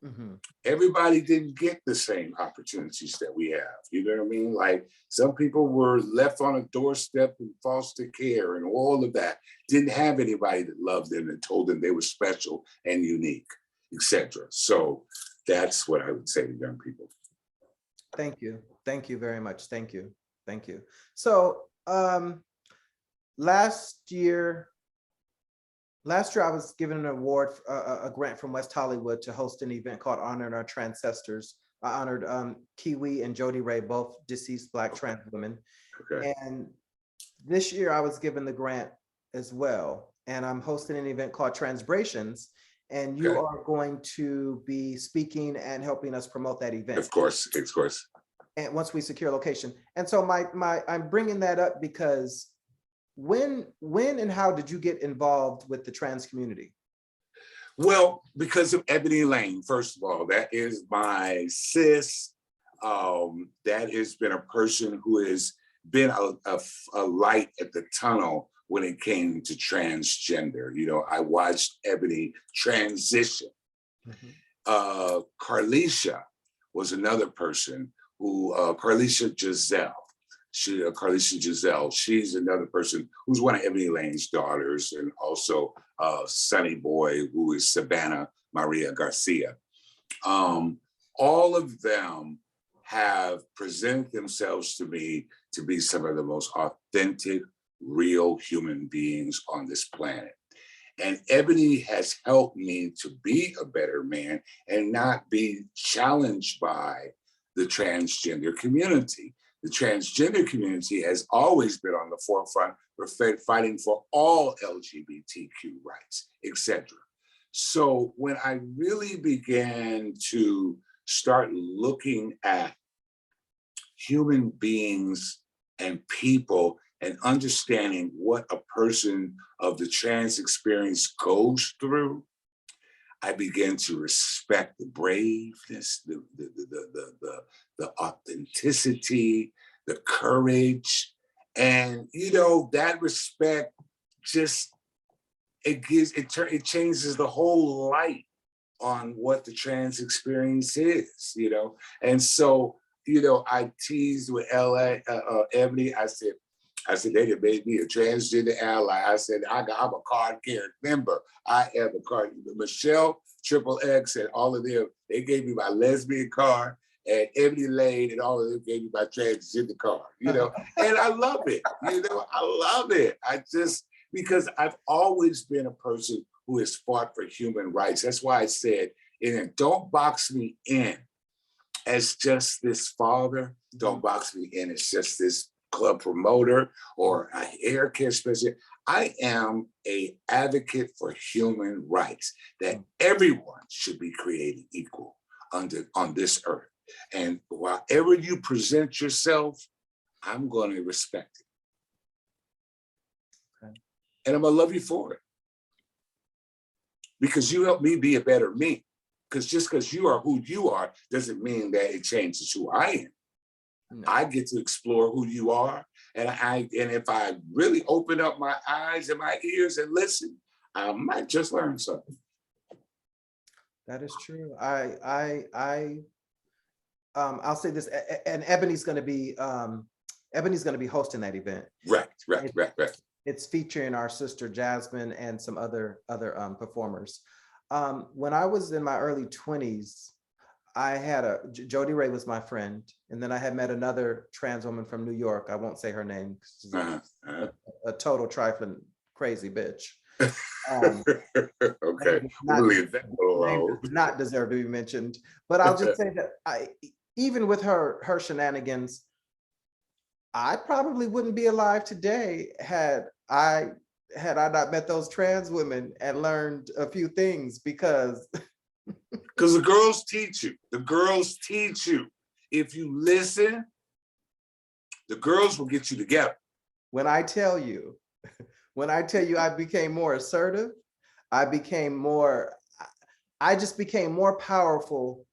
Mhm. Everybody didn't get the same opportunities that we have. You know what I mean? Like some people were left on a doorstep in foster care and all of that. Didn't have anybody that loved them and told them they were special and unique, etc. So that's what I would say to young people. Thank you. Thank you very much. Thank you. Thank you. So last year I was given an award, a grant from West Hollywood to host an event called Honoring Our Transcestors. I honored Kiwi and Jody Ray, both deceased Black trans women. Okay. And this year I was given the grant as well. And I'm hosting an event called TRANSBRATIONS. And you are going to be speaking and helping us promote that event. Of course, of course. And once we secure location. And so I'm bringing that up because when and how did you get involved with the trans community? Well, because of Ebony Lane, first of all, that is my sis. That has been a person who has been a light at the tunnel when it came to transgender. You know, I watched Ebony transition. Mm-hmm. Carlisha was another person who, Carlisha Giselle, she's another person who's one of Ebony Lane's daughters, and also Sonny Boy, who is Savannah Maria Garcia. All of them have presented themselves to me to be some of the most authentic, real human beings on this planet. And Ebony has helped me to be a better man and not be challenged by the transgender community. The transgender community has always been on the forefront for fighting for all LGBTQ rights, etc. So when I really began to start looking at human beings and people and understanding what a person of the trans experience goes through, I began to respect the braveness, the authenticity, the courage, and you know that respect just it changes the whole light on what the trans experience is, you know. And so, you know, I teased with Ebony. I said they done made me a transgender ally. I said, I'm a card-carrying member. I am a card. Michelle, Triple X, and all of them, they gave me my lesbian card, and Ebony Lane and all of them gave me my transgender card, you know? And I love it, you know? I love it. Because I've always been a person who has fought for human rights. That's why I said, don't box me in as just this father. Don't box me in as just this club promoter or a hair care specialist. I am an advocate for human rights, that everyone should be created equal on this earth. And wherever you present yourself, I'm going to respect it. Okay. And I'm going to love you for it. Because you help me be a better me. Because just because you are who you are doesn't mean that it changes who I am. No. I get to explore who you are. And if I really open up my eyes and my ears and listen, I might just learn something. That is true. I'll say this, and Ebony's going to be hosting that event. Right. It's featuring our sister Jasmine and some other performers. When I was in my early 20s, I had Jody Ray was my friend, and then I had met another trans woman from New York. I won't say her name. She's a total trifling crazy bitch. Okay, not deserve to be mentioned. But I'll just say that even with her shenanigans, I probably wouldn't be alive today had I not met those trans women and learned a few things, because the girls teach you. The girls teach you. If you listen, The girls will get you together. When I tell you, I became more assertive, I just became more powerful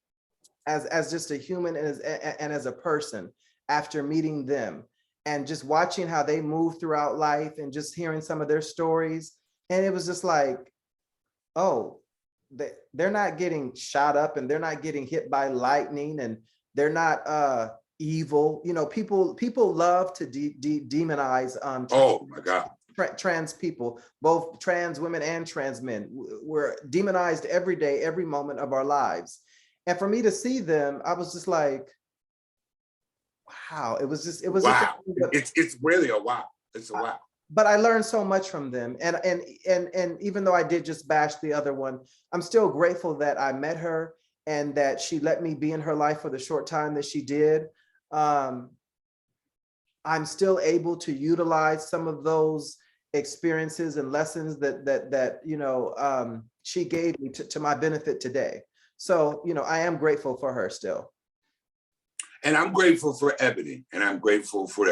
as just a human and as a person after meeting them and just watching how they move throughout life and just hearing some of their stories. And it was just like, oh, they're not getting shot up and they're not getting hit by lightning and they're not evil. You know, people love to demonize Oh my God. Trans people, both trans women and trans men. We're demonized every day, every moment of our lives. And for me to see them, I was just like, wow. It was just Wow. It's really a wow. It's a wow. But I learned so much from them. And even though I did just bash the other one, I'm still grateful that I met her and that she let me be in her life for the short time that she did. I'm still able to utilize some of those experiences and lessons that you know, she gave me to my benefit today. So, you know, I am grateful for her still. And I'm grateful for Ebony, and I'm grateful for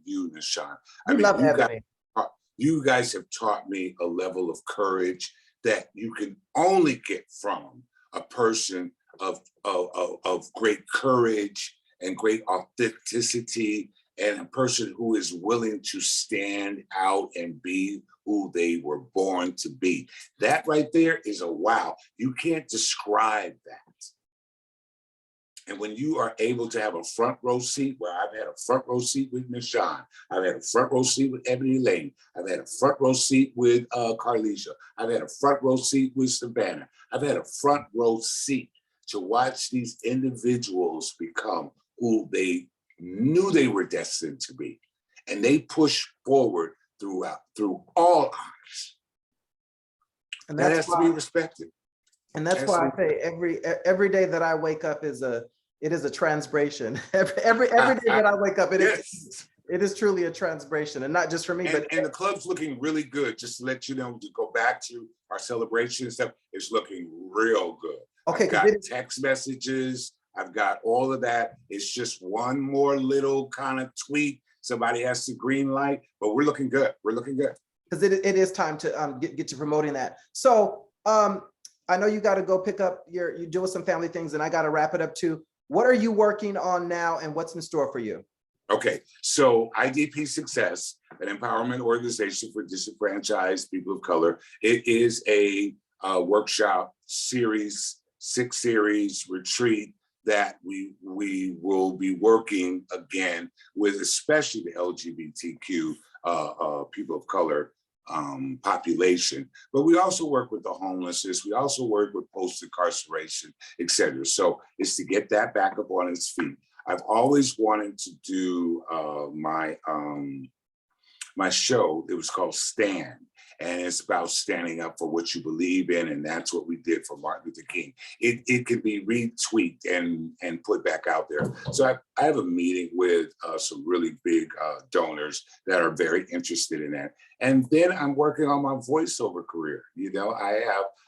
you, Nahshon. I love Ebony. You guys have taught me a level of courage that you can only get from a person of great courage and great authenticity, and a person who is willing to stand out and be who they were born to be. That right there is a wow. You can't describe that. And when you are able to have a front row seat, where I've had a front row seat with Nahshon, I've had a front row seat with Ebony Lane, I've had a front row seat with Carlisha, I've had a front row seat with Savannah, I've had a front row seat to watch these individuals become who they knew they were destined to be. And they push forward through all odds. And that has to be respected. And that's why I say every day that I wake up is a transbration. Every day that I wake up, it is truly a transbration, and not just for me. And the club's looking really good. Just to let you know, to go back to our celebration and stuff, it's looking real good. Okay, I've got text messages. I've got all of that. It's just one more little kind of tweak. Somebody has to green light, but we're looking good. We're looking good. Because it is time to get to promoting that. So I know you got to go pick up you're doing some family things, and I got to wrap it up too. What are you working on now, and what's in store for you? Okay, so IDP Success, an empowerment organization for disenfranchised people of color. It is a workshop series, 6-series retreat that we will be working again with, especially the LGBTQ people of color population. But we also work with the homelessness. We also work with post-incarceration, et cetera. So it's to get that back up on its feet. I've always wanted to do my show. It was called Stand. And it's about standing up for what you believe in. And that's what we did for Martin Luther King. It can be retweaked and put back out there. So I have a meeting with some really big donors that are very interested in that. And then I'm working on my voiceover career. You know,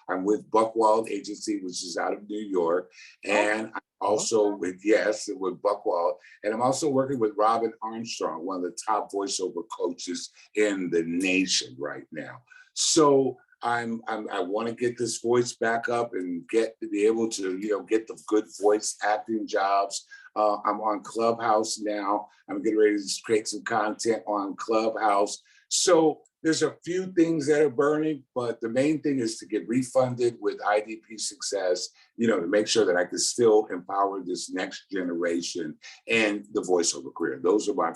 I'm with Buckwald Agency, which is out of New York. And I'm also with Buckwald. And I'm also working with Robin Armstrong, one of the top voiceover coaches in the nation right now. So I want to get this voice back up and be able to, you know, get the good voice acting jobs. I'm on Clubhouse now. I'm getting ready to create some content on Clubhouse. So there's a few things that are burning, but the main thing is to get refunded with IDP Success, you know, to make sure that I can still empower this next generation and the voiceover career. Those are my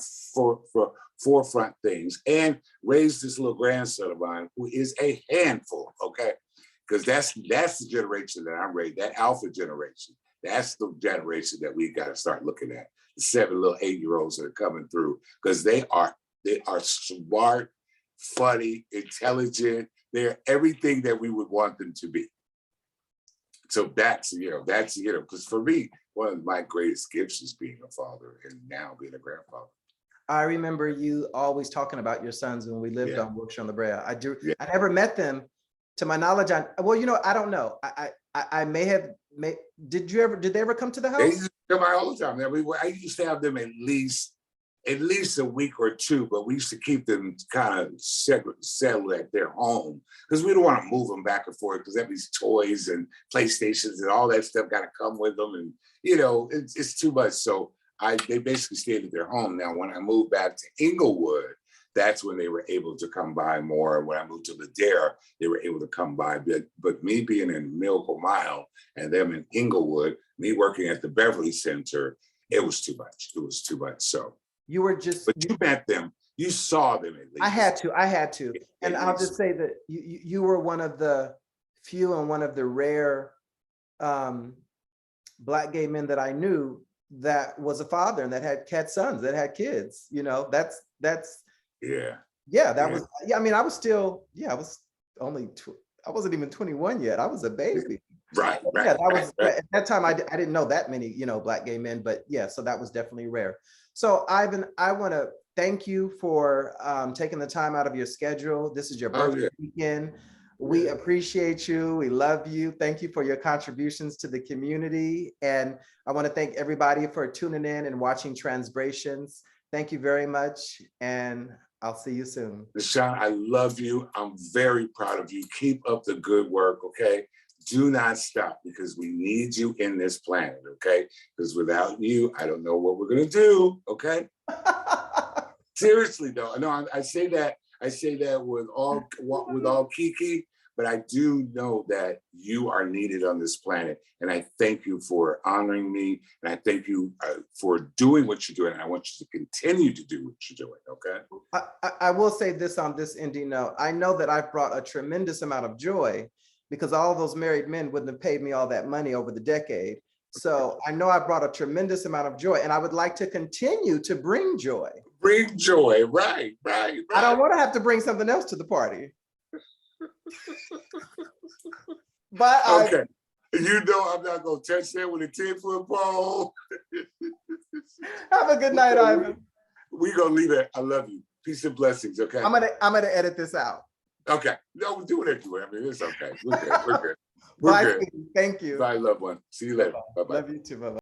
forefront things. And raise this little grandson of mine who is a handful, okay? Because that's the generation that I'm raised, that alpha generation. That's the generation that we got to start looking at. The 7 little 8-year-olds that are coming through, because they are smart, funny, intelligent. They're everything that we would want them to be. So that's because for me, one of my greatest gifts is being a father and now being a grandfather. I remember you always talking about your sons when we lived on Wilshire on La Brea. I never met them, to my knowledge. Well, you know, I don't know. I may have. Did they ever come to the house? They used to come out all the time. I used to have them at least at least a week or two, but we used to keep them kind of settled at their home because we don't want to move them back and forth because that means toys and PlayStations and all that stuff got to come with them. And, you know, it's too much. So they basically stayed at their home. Now, when I moved back to Inglewood, that's when they were able to come by more. When I moved to Ladera, they were able to come by. But me being in Miraclemile and them in Inglewood, me working at the Beverly Center, it was too much. It was too much. So. You were just, but you met them, you saw them at least. I had to. And I'll just say that you were one of the few and one of the rare Black gay men that I knew that was a father and that had sons, that had kids. You know, that's that was, I mean, I was still, I was only, I wasn't even 21 yet. I was a baby. Right. Yeah, that was at that time. I didn't know that many, you know, Black gay men, but yeah, so that was definitely rare. So Ivan, I want to thank you for taking the time out of your schedule. This is your birthday weekend. We appreciate you. We love you. Thank you for your contributions to the community. And I want to thank everybody for tuning in and watching Transbrations. Thank you very much. And I'll see you soon. Nahshon, I love you. I'm very proud of you. Keep up the good work, okay? Do not stop because we need you in this planet, okay? Because without you, I don't know what we're gonna do, okay? Seriously though, no, I say that with all kiki, but I do know that you are needed on this planet, and I thank you for honoring me, and I thank you for doing what you're doing, and I want you to continue to do what you're doing, okay? I will say this on this ending note. I know that I've brought a tremendous amount of joy because all those married men wouldn't have paid me all that money over the decade. So I know I brought a tremendous amount of joy, and I would like to continue to bring joy. Bring joy, right. I don't want to have to bring something else to the party. But okay, you know I'm not gonna touch that with a 10-foot pole. Have a good night, Ivan. We gonna leave it. I love you. Peace and blessings. Okay. I'm gonna edit this out. Okay. No, do whatever you want. I mean, it's okay. We're good. Bye. Thank you. Bye, loved one. See you later. Bye-bye. Love you too. Bye-bye.